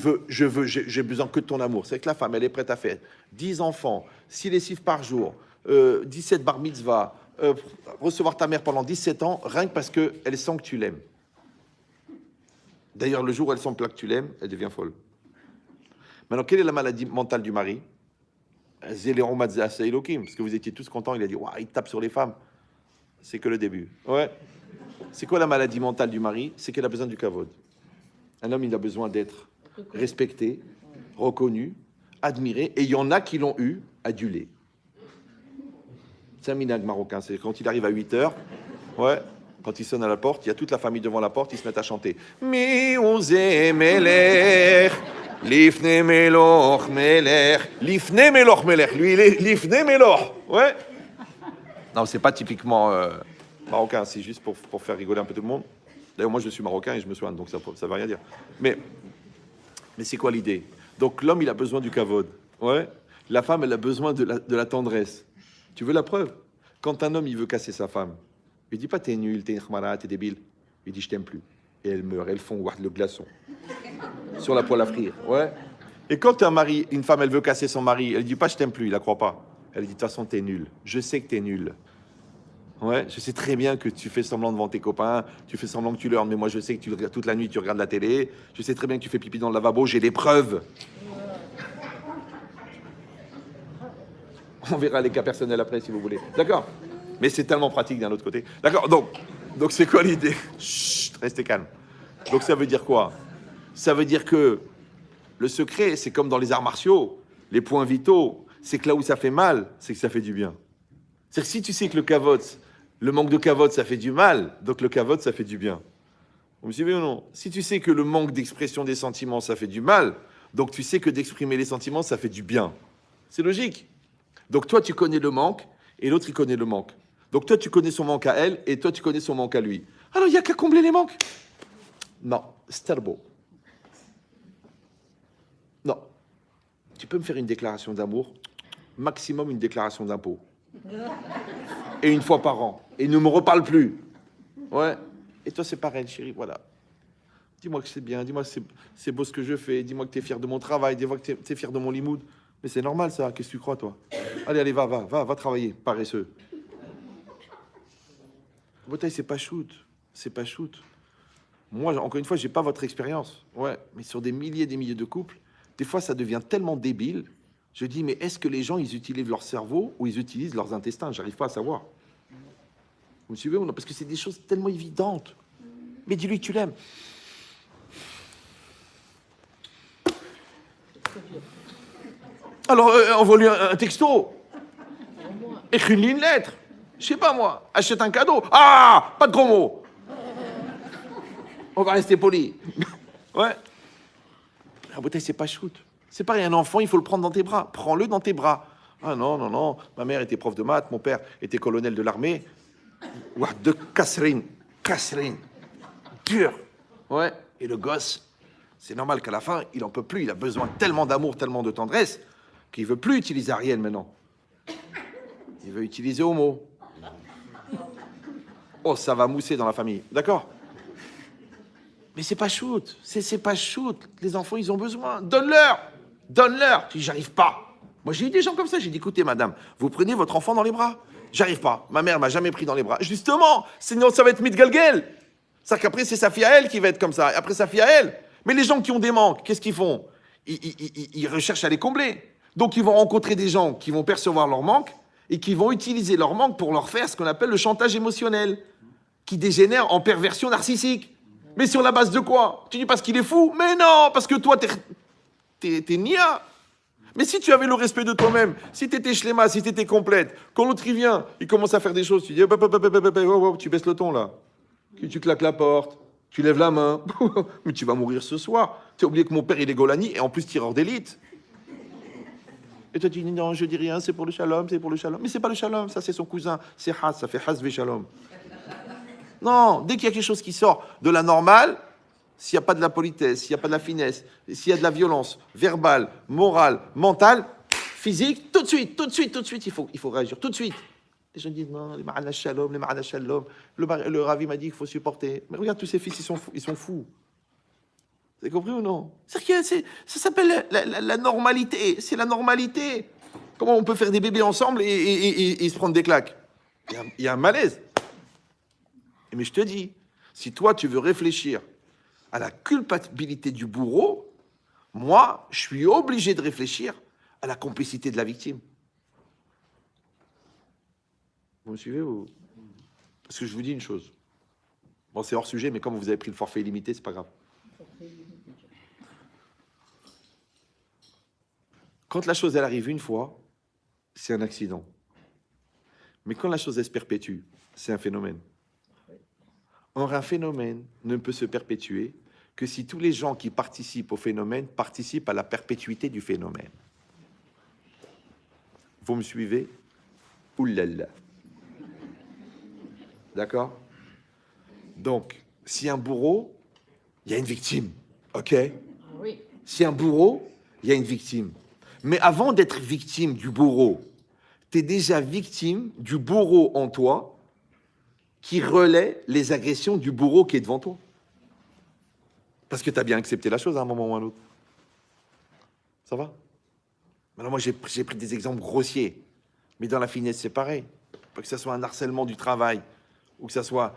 besoin que de ton amour. C'est que la femme, elle est prête à faire 10 enfants, 6 lessives par jour, 17 bar mitzvah, recevoir ta mère pendant 17 ans, rien que parce qu'elle sent que tu l'aimes. D'ailleurs, le jour où elle sent que tu l'aimes, elle devient folle. Maintenant, quelle est la maladie mentale du mari? Parce que vous étiez tous contents, il a dit, ouais, il tape sur les femmes. C'est que le début. Ouais. C'est quoi la maladie mentale du mari? C'est qu'elle a besoin du kavod. Un homme, il a besoin d'être respecté, reconnu, admiré, et il y en a qui l'ont eu, adulé. C'est un minag marocain, c'est quand il arrive à 8h, ouais, quand il sonne à la porte, il y a toute la famille devant la porte, ils se mettent à chanter. Mi ouze melech, lifne meloch melech, lifne meloch melech, lui il est lifne meloch, ouais. Non, c'est pas typiquement marocain, c'est juste pour faire rigoler un peu tout le monde. D'ailleurs, moi je suis marocain et je me soigne, donc ça veut rien dire. Mais c'est quoi l'idée? Donc l'homme, il a besoin du kavod, ouais. La femme, elle a besoin de la tendresse. Tu veux la preuve? Quand un homme, il veut casser sa femme, il dit pas t'es nul, t'es une khmara, t'es débile. Il dit je t'aime plus. Et elle meurt, elle fond le glaçon sur la poêle à frire. Ouais. Et quand un mari, une femme, elle veut casser son mari, elle dit pas je t'aime plus, il la croit pas. Elle dit de toute façon t'es nul. Je sais que t'es nul. Ouais, je sais très bien que tu fais semblant devant tes copains, tu fais semblant que tu leurres, mais moi je sais que toute la nuit tu regardes la télé. Je sais très bien que tu fais pipi dans le lavabo, j'ai des preuves. On verra les cas personnels après si vous voulez. D'accord? Mais c'est tellement pratique d'un autre côté. D'accord? Donc c'est quoi l'idée? Chut, restez calme. Donc ça veut dire quoi? Ça veut dire que le secret, c'est comme dans les arts martiaux, les points vitaux, c'est que là où ça fait mal, c'est que ça fait du bien. C'est que si tu sais que le manque de kavod, ça fait du mal, donc le kavod, ça fait du bien. Vous me suivez ou non? Si tu sais que le manque d'expression des sentiments, ça fait du mal, donc tu sais que d'exprimer les sentiments, ça fait du bien. C'est logique. Donc toi, tu connais le manque, et l'autre, il connaît le manque. Donc toi, tu connais son manque à elle, et toi, tu connais son manque à lui. Alors, il n'y a qu'à combler les manques. Non, starbo. Non. Tu peux me faire une déclaration d'amour? maximum une déclaration d'impôt. Et une fois par an. Et ne me reparle plus. Ouais. Et toi, c'est pareil, chérie, voilà. Dis-moi que c'est bien, dis-moi que c'est beau ce que je fais, dis-moi que tu es fier de mon travail, dis-moi que tu es fier de mon limoud. Mais c'est normal, ça. Qu'est-ce que tu crois, toi? Allez, va travailler, paresseux. Bataille, c'est pas shoot. C'est pas shoot. Moi, encore une fois, j'ai pas votre expérience. Ouais, mais sur des milliers et des milliers de couples, des fois, ça devient tellement débile. Je dis, mais est-ce que les gens, ils utilisent leur cerveau ou ils utilisent leurs intestins? J'arrive pas à savoir. Vous me suivez ou non? Parce que c'est des choses tellement évidentes. Mais dis-lui que tu l'aimes. Alors, envoie-lui un texto. Écris-lui une lettre. Je sais pas moi. Achète un cadeau. Ah, pas de gros mots. On va rester poli. Ouais. La beauté, c'est pas shoot. C'est pareil, un enfant, il faut le prendre dans tes bras. Prends-le dans tes bras. Ah non, non, non. Ma mère était prof de maths, mon père était colonel de l'armée. Ouah, de Kasserine. Dur. Ouais. Et le gosse, c'est normal qu'à la fin, il en peut plus. Il a besoin tellement d'amour, tellement de tendresse, qu'il veut plus utiliser Ariel maintenant. Il veut utiliser Homo. Oh, ça va mousser dans la famille. D'accord? Mais c'est pas shoot. C'est pas shoot. Les enfants, ils ont besoin. Donne-leur. Donne-leur. Tu dis, j'arrive pas. Moi, j'ai eu des gens comme ça. J'ai dit, écoutez, madame, vous prenez votre enfant dans les bras. J'arrive pas. Ma mère m'a jamais pris dans les bras. Justement, sinon, ça va être mitgalgel. C'est-à-dire qu'après, c'est sa fille à elle qui va être comme ça. Et après, sa fille à elle. Mais les gens qui ont des manques, qu'est-ce qu'ils font? Ils recherchent à les combler. Donc, ils vont rencontrer des gens qui vont percevoir leurs manques et qui vont utiliser leurs manques pour leur faire ce qu'on appelle le chantage émotionnel, qui dégénère en perversion narcissique. Mais sur la base de quoi? Tu dis parce qu'il est fou? Mais non, parce que toi, t'es nia. Mais si tu avais le respect de toi-même, si t'étais schléma, si t'étais complète, quand l'autre il vient, il commence à faire des choses, tu dis, tu baisses le ton là, tu claques la porte, tu lèves la main, mais tu vas mourir ce soir. Tu as oublié que mon père il est Golani et en plus tireur d'élite. Et toi tu dis, non, je dis rien, c'est pour le shalom, c'est pour le shalom. Mais c'est pas le shalom, ça c'est son cousin, c'est Haz, ça fait Haz ve shalom. Non, dès qu'il y a quelque chose qui sort de la normale, s'il n'y a pas de la politesse, s'il n'y a pas de la finesse, s'il y a de la violence verbale, morale, mentale, physique, tout de suite, il faut réagir, tout de suite. Les gens disent, non, les ma'ana shalom, le ravi m'a dit qu'il faut supporter. Mais regarde, tous ces fils, ils sont fous. Vous avez compris ou non? C'est-à-dire que ça s'appelle la normalité, c'est la normalité. Comment on peut faire des bébés ensemble et se prendre des claques? Il y a un malaise. Mais je te dis, si toi, tu veux réfléchir à la culpabilité du bourreau, moi, je suis obligé de réfléchir à la complicité de la victime. Vous me suivez ou... Parce que je vous dis une chose. Bon, c'est hors sujet, mais comme vous avez pris le forfait illimité, c'est pas grave. Quand la chose, elle arrive une fois, c'est un accident. Mais quand la chose, elle se perpétue, c'est un phénomène. Or, un phénomène ne peut se perpétuer que si tous les gens qui participent au phénomène participent à la perpétuité du phénomène. Vous me suivez? Oulala. D'accord? Donc, si un bourreau, il y a une victime. OK? Oui. Si un bourreau, il y a une victime. Mais avant d'être victime du bourreau, tu es déjà victime du bourreau en toi qui relaie les agressions du bourreau qui est devant toi. Parce que tu as bien accepté la chose à un moment ou à un autre. Ça va? Maintenant, moi, j'ai pris des exemples grossiers. Mais dans la finesse, c'est pareil. Pas que ce soit un harcèlement du travail, ou que ce soit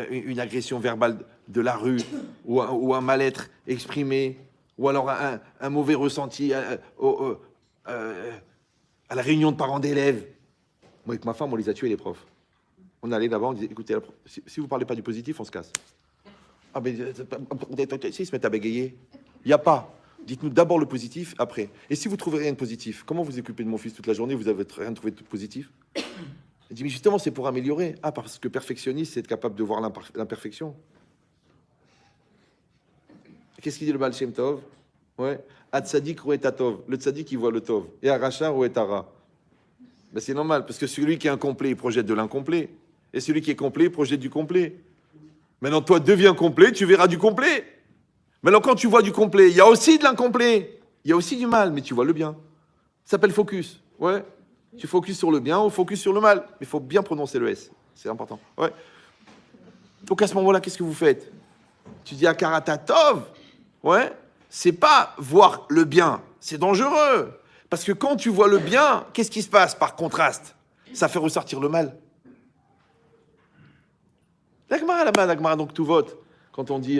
une agression verbale de la rue, ou un mal-être exprimé, ou alors un mauvais ressenti à la réunion de parents d'élèves. Moi, avec ma femme, on les a tués, les profs. On allait là-bas, on disait, écoutez, si vous ne parlez pas du positif, on se casse. Ah, mais si, ils se mettent à bégayer. Il n'y a pas. Dites-nous d'abord le positif, après. Et si vous trouvez rien de positif, comment vous occupez de mon fils toute la journée, vous avez rien trouvé de positif? Il dit, mais justement, c'est pour améliorer. Ah, parce que perfectionniste, c'est être capable de voir l'imperfection. Qu'est-ce qu'il dit le Baal Shem Tov? Ouais. Ad tzadik rouet tov. Le tzadik, il voit le tov. Et aracha rouet tara. Ben, c'est normal, parce que celui qui est incomplet, il projette de l'incomplet. Et celui qui est complet, il projette du complet. Maintenant, toi, deviens complet, tu verras du complet. Maintenant, quand tu vois du complet, il y a aussi de l'incomplet. Il y a aussi du mal, mais tu vois le bien. Ça s'appelle focus. Ouais. Tu focuses sur le bien ou focus sur le mal. Mais il faut bien prononcer le S. C'est important. Ouais. Donc à ce moment-là, qu'est-ce que vous faites? Tu dis Akaratatov. Ouais. C'est pas voir le bien. C'est dangereux. Parce que quand tu vois le bien, qu'est-ce qui se passe par contraste? Ça fait ressortir le mal. L'Agmara là-bas, l'Agmara, donc tout vote. Quand on dit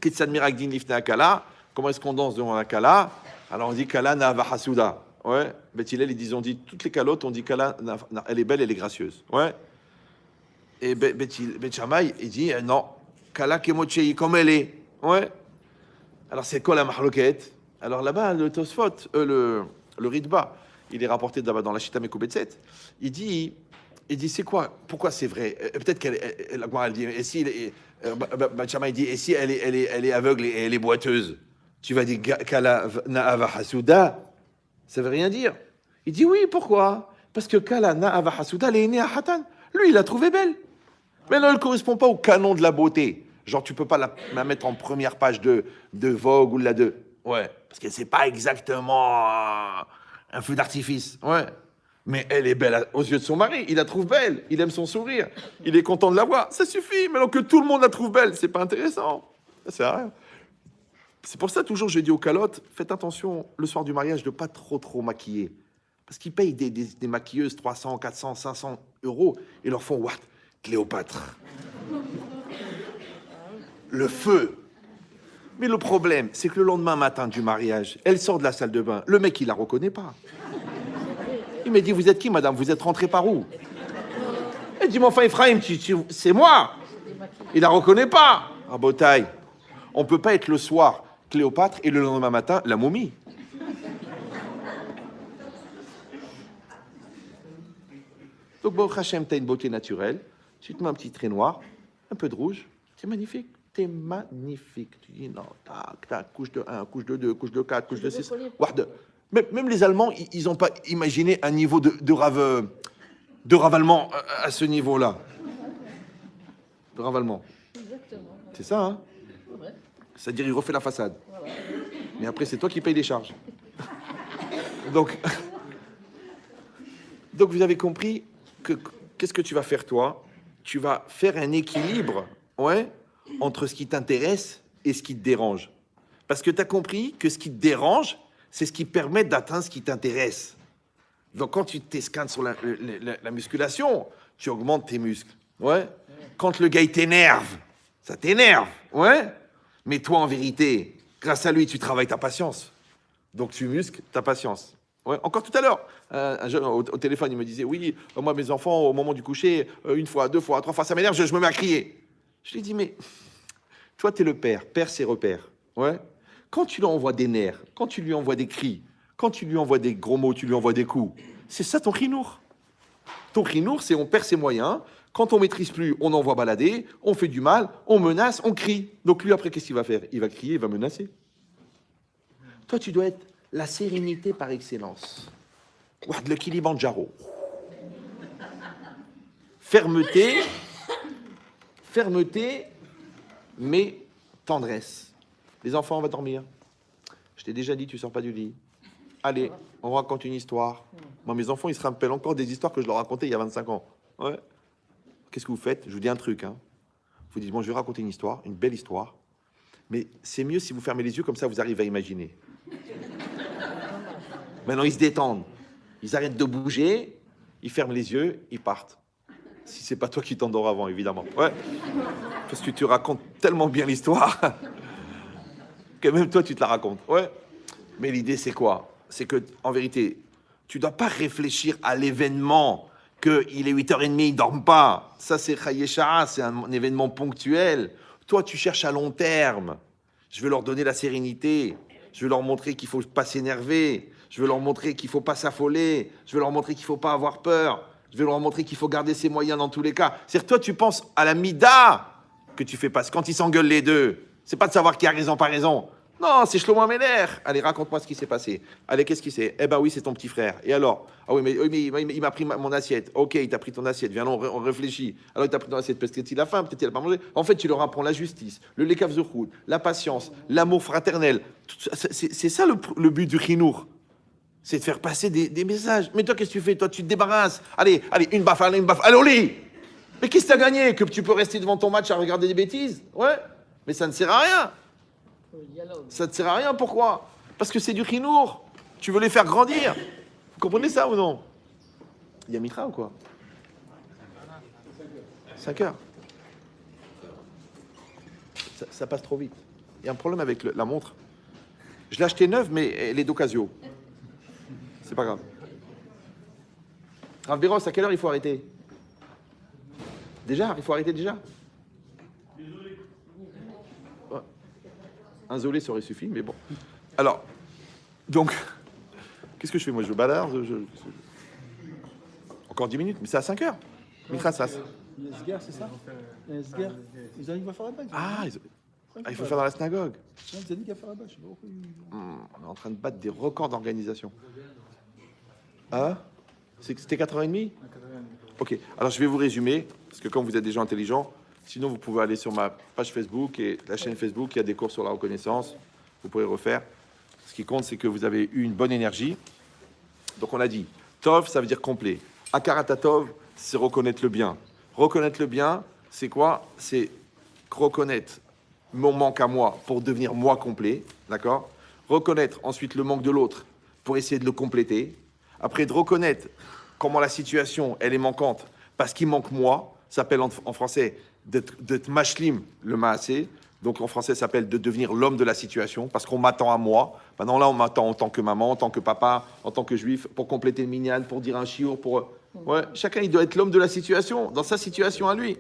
Kitsan Miragdin Lifne Akala, comment est-ce qu'on danse devant la Kala? Alors on dit Kala Na'ava Hasuda. Ouais. Beth Hillel, ils ont dit toutes les calottes, on dit Kala, elle est belle, elle est gracieuse. Ouais. Et Beth Shammai, il dit non, Kala Kemochei, comme elle est. Ouais. Alors c'est quoi la mahloket? Alors là-bas, le Tosfot, le Ritba, il est rapporté dans la Shita Mekubetset. Il dit c'est quoi? Pourquoi c'est vrai? Peut-être qu'elle dit, et si Beth Shammai dit, et si elle est aveugle et elle est boiteuse? Tu vas dire Kala Na'ava Hasuda? Ça veut rien dire. Il dit oui, pourquoi? Parce que Kala Na'ava Hasuda, elle est née à Hatan. Lui, il l'a trouvée belle. Mais non, elle ne correspond pas au canon de la beauté. Genre, tu peux pas la mettre en première page de Vogue ou de la de... Ouais, parce que c'est pas exactement un feu d'artifice. Ouais. Mais elle est belle aux yeux de son mari. Il la trouve belle. Il aime son sourire. Il est content de la voir. Ça suffit. Mais alors que tout le monde la trouve belle, c'est pas intéressant. Ça sert à rien. C'est pour ça, toujours, je dis aux calottes, faites attention, le soir du mariage, de pas trop maquiller. Parce qu'ils payent des maquilleuses 300, 400, 500 euros et leur font, what? Cléopâtre. Le feu. Mais le problème, c'est que le lendemain matin du mariage, elle sort de la salle de bain. Le mec, il la reconnaît pas. Il me dit, vous êtes qui, madame? Vous êtes rentrée par où? Elle dit, mais enfin, Ephraim, c'est moi. Il la reconnaît pas. Ah, Botaille. On peut pas être le soir Cléopâtre et le lendemain matin la momie. Donc, Baruch Hashem, tu as une beauté naturelle. Tu te mets un petit trait noir, un peu de rouge. C'est magnifique. T'es magnifique. Tu dis non, tac, couche de 1, couche de 2, couche de 4, couche de 6. Même les Allemands, ils n'ont pas imaginé un niveau de ravalement à ce niveau-là. De ravalement. Exactement. C'est ça, hein? Ouais. C'est-à-dire, il refait la façade. Voilà. Mais après, c'est toi qui payes les charges. Donc, vous avez compris que qu'est-ce que tu vas faire, toi? Tu vas faire un équilibre, ouais, entre ce qui t'intéresse et ce qui te dérange. Parce que tu as compris que ce qui te dérange, c'est ce qui permet d'atteindre ce qui t'intéresse. Donc, quand tu t'escannes sur la musculation, tu augmentes tes muscles, ouais. Quand le gars, il t'énerve, ça t'énerve, ouais. Mais toi, en vérité, grâce à lui, tu travailles ta patience. Donc, tu muscles ta patience. Ouais. Encore tout à l'heure, un jeune au téléphone, il me disait, oui, moi, mes enfants, au moment du coucher, 1 fois, 2 fois, 3 fois, ça m'énerve, je me mets à crier. Je lui ai dit, mais toi, tu es le père. Père, c'est repère. Ouais. Quand tu lui envoies des nerfs, quand tu lui envoies des cris, quand tu lui envoies des gros mots, tu lui envoies des coups, c'est ça ton chinour. Ton chinour, c'est on perd ses moyens. Quand on maîtrise plus, on envoie balader, on fait du mal, on menace, on crie. Donc lui, après, qu'est-ce qu'il va faire? Il va crier, il va menacer. Toi, tu dois être la sérénité par excellence. Le Kilimanjaro. Fermeté, mais tendresse. Les enfants, on va dormir. Je t'ai déjà dit, tu sors pas du lit. Allez, on raconte une histoire. Moi, mes enfants, ils se rappellent encore des histoires que je leur racontais il y a 25 ans. Ouais. Qu'est-ce que vous faites? Je vous dis un truc. Hein. Vous dites, bon, je vais raconter une histoire, une belle histoire. Mais c'est mieux si vous fermez les yeux, comme ça, vous arrivez à imaginer. Maintenant, ils se détendent. Ils arrêtent de bouger, ils ferment les yeux, ils partent. Si c'est pas toi qui t'endors avant, évidemment. Ouais. Parce que tu racontes tellement bien l'histoire que même toi, tu te la racontes. Ouais. Mais l'idée, c'est quoi? C'est que, en vérité, tu dois pas réfléchir à l'événement, qu'il est 8h30, ils ne dorment pas. Ça, c'est Chayesha, c'est un événement ponctuel. Toi, tu cherches à long terme. Je veux leur donner la sérénité. Je veux leur montrer qu'il ne faut pas s'énerver. Je veux leur montrer qu'il ne faut pas s'affoler. Je veux leur montrer qu'il ne faut pas avoir peur. Je veux leur montrer qu'il faut garder ses moyens dans tous les cas. C'est-à-dire, toi, tu penses à la mida que tu fais passer. Quand ils s'engueulent les deux, c'est pas de savoir qui a raison, pas raison. Non, c'est Shlomo Améler. Allez, raconte-moi ce qui s'est passé. Allez, qu'est-ce qui c'est? Eh ben oui, c'est ton petit frère. Et alors? Ah oui, mais il m'a pris mon assiette. Ok, il t'a pris ton assiette. Viens, on réfléchit. Alors, il t'a pris ton assiette parce qu'il a faim, peut-être qu'il n'a pas mangé. En fait, tu leur apprends la justice, le lekav zuchut, la patience, l'amour fraternel. C'est ça le but du chinour. C'est de faire passer des messages. Mais toi, qu'est-ce que tu fais? Toi, tu te débarrasses. Allez, une baffe, allez, une baffe. Allez, au lit. Mais qu'est-ce que t'as gagné? Que tu peux rester devant ton match à regarder des bêtises? Ouais. Mais ça ne sert à rien. Ça ne sert à rien, pourquoi? Parce que c'est du chinour. Tu veux les faire grandir. Vous comprenez ça ou non? Il y a Mitra ou quoi? 5 heures. Ça passe trop vite. Il y a un problème avec la montre. Je l'ai achetée neuve, mais elle est d'occasion. C'est pas grave. Rav Béros, à quelle heure il faut arrêter? Déjà? Il faut arrêter déjà? Ouais. Un zolé, ça aurait suffi, mais bon. Alors, donc, qu'est-ce que je fais? Moi, je balarde. Encore 10 minutes, mais c'est à 5 heures. Mitra, ça. Nesger, c'est ça? Nesger. Ils arrivent à faire la bague. Il faut faire dans la synagogue. Ils ont dit qu'à faire la bague. On est en train de battre des records d'organisation. Ah? C'était 4h30? Ok, alors je vais vous résumer, parce que comme vous êtes des gens intelligents, sinon vous pouvez aller sur ma page Facebook et la chaîne Facebook, il y a des cours sur la reconnaissance, vous pourrez refaire. Ce qui compte, c'est que vous avez eu une bonne énergie. Donc on a dit, Tov, ça veut dire complet. Akarata Tov, c'est reconnaître le bien. Reconnaître le bien, c'est quoi? C'est reconnaître mon manque à moi pour devenir moi complet, d'accord? Reconnaître ensuite le manque de l'autre pour essayer de le compléter. Après, de reconnaître comment la situation, elle est manquante parce qu'il manque moi. Ça s'appelle en français d'être mashlim, le maasé. Donc en français, ça s'appelle de devenir l'homme de la situation parce qu'on m'attend à moi. Maintenant là, on m'attend en tant que maman, en tant que papa, en tant que juif, pour compléter le minyan, pour dire un chiour, pour... Ouais, chacun, il doit être l'homme de la situation, dans sa situation à lui.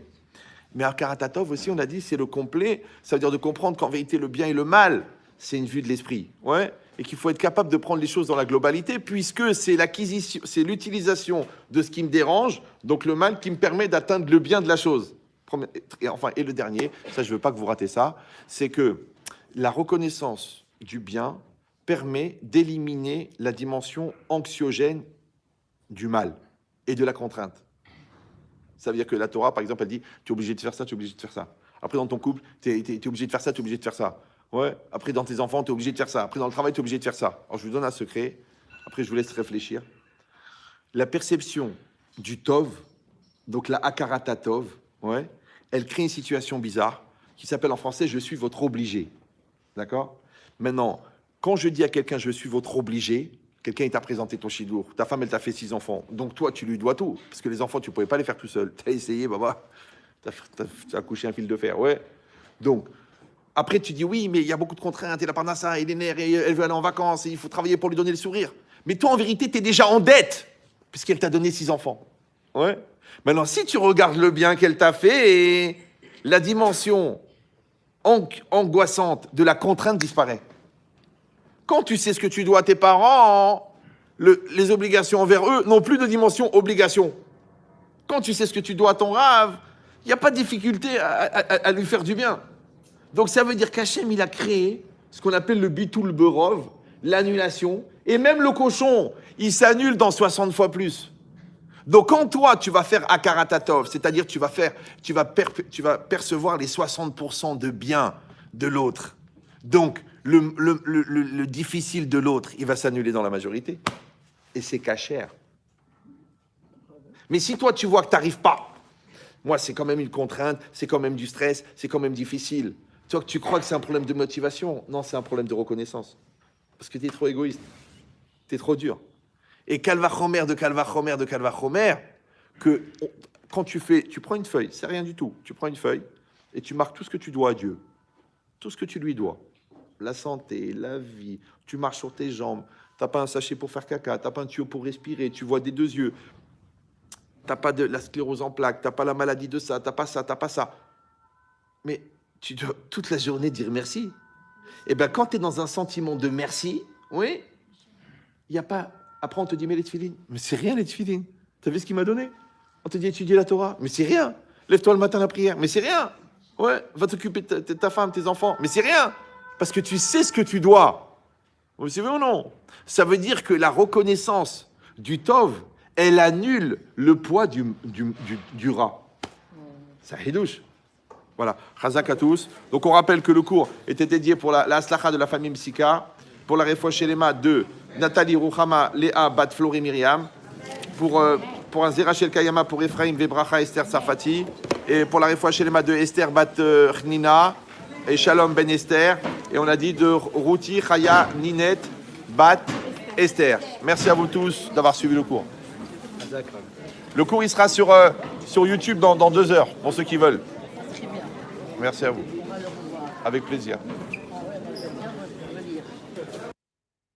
Mais à Karatatov aussi, on a dit, c'est le complet. Ça veut dire de comprendre qu'en vérité, le bien et le mal, c'est une vue de l'esprit. Ouais. Et qu'il faut être capable de prendre les choses dans la globalité, puisque c'est l'acquisition, c'est l'utilisation de ce qui me dérange, donc le mal qui me permet d'atteindre le bien de la chose. Et le dernier, ça, je ne veux pas que vous ratez ça, c'est que la reconnaissance du bien permet d'éliminer la dimension anxiogène du mal et de la contrainte. Ça veut dire que la Torah, par exemple, elle dit, tu es obligé de faire ça, tu es obligé de faire ça. Après, dans ton couple, tu es obligé de faire ça, tu es obligé de faire ça. Ouais. Après, dans tes enfants, tu es obligé de faire ça. Après, dans le travail, tu es obligé de faire ça. Alors, je vous donne un secret. Après, je vous laisse réfléchir. La perception du Tov, donc la Akarata Tov, ouais, elle crée une situation bizarre qui s'appelle en français « je suis votre obligé ». D'accord? Maintenant, quand je dis à quelqu'un « je suis votre obligé », quelqu'un t'a présenté ton chidour, ta femme, elle t'a fait 6 enfants. Donc toi, tu lui dois tout. Parce que les enfants, tu ne pouvais pas les faire tout seul. Tu as essayé, baba. Tu as couché un fil de fer. Ouais. Donc, après, tu dis oui, mais il y a beaucoup de contraintes. Et la parnassa, et les nerfs, et elle veut aller en vacances, et il faut travailler pour lui donner le sourire. Mais toi, en vérité, tu es déjà en dette, puisqu'elle t'a donné 6 enfants. Ouais. Maintenant, si tu regardes le bien qu'elle t'a fait, et la dimension angoissante de la contrainte disparaît. Quand tu sais ce que tu dois à tes parents, les obligations envers eux n'ont plus de dimension obligation. Quand tu sais ce que tu dois à ton rave, il n'y a pas de difficulté à lui faire du bien. Donc ça veut dire qu'Hachem, il a créé ce qu'on appelle le bitul berov, l'annulation, et même le cochon, il s'annule dans 60 fois plus. Donc quand toi, tu vas faire Akaratatov, c'est-à-dire tu vas percevoir les 60% de bien de l'autre. Donc, le difficile de l'autre, il va s'annuler dans la majorité. Et c'est cachère. Mais si toi, tu vois que tu n'arrives pas, moi, c'est quand même une contrainte, c'est quand même du stress, c'est quand même difficile. Toi, que tu crois que c'est un problème de motivation. Non, c'est un problème de reconnaissance. Parce que tu es trop égoïste. Tu es trop dur. Et calvachomer de calvachomer de calvachomer, que quand tu prends une feuille, c'est rien du tout. Tu prends une feuille et tu marques tout ce que tu dois à Dieu. Tout ce que tu lui dois. La santé, la vie, tu marches sur tes jambes, tu n'as pas un sachet pour faire caca, tu n'as pas un tuyau pour respirer, tu vois des 2 yeux, tu n'as pas de la sclérose en plaques, tu n'as pas la maladie de ça, tu n'as pas ça, tu n'as pas ça. Mais tu dois toute la journée dire merci. Et bien quand tu es dans un sentiment de merci, oui, il n'y a pas... Après on te dit, mais les tefilines, mais c'est rien les tefilines. Tu as vu ce qu'il m'a donné? On te dit, étudier la Torah, mais c'est rien. Lève-toi le matin à la prière, mais c'est rien. Ouais, va t'occuper de ta femme, tes enfants, mais c'est rien. Parce que tu sais ce que tu dois. Vous savez ou non? Ça veut dire que la reconnaissance du Tov, elle annule le poids du rat. Ça hidouche. Voilà. Chazak à tous. Donc on rappelle que le cours était dédié pour la aslacha de la famille Msika, pour la réfoua shelema de Nathalie, Rouhama, Léa, Bat, Flori, Myriam. Pour un Zerachel Kayama pour Ephraim, Vebracha, Esther, Safati. Et pour la Refoua Shelema de Esther, Bat, Chnina. Et Shalom Ben Esther. Et on a dit de Routi, Chaya, Ninette, Bat, Esther. Merci à vous tous d'avoir suivi le cours. Le cours, il sera sur YouTube dans 2 heures, pour ceux qui veulent. Merci à vous. Avec plaisir.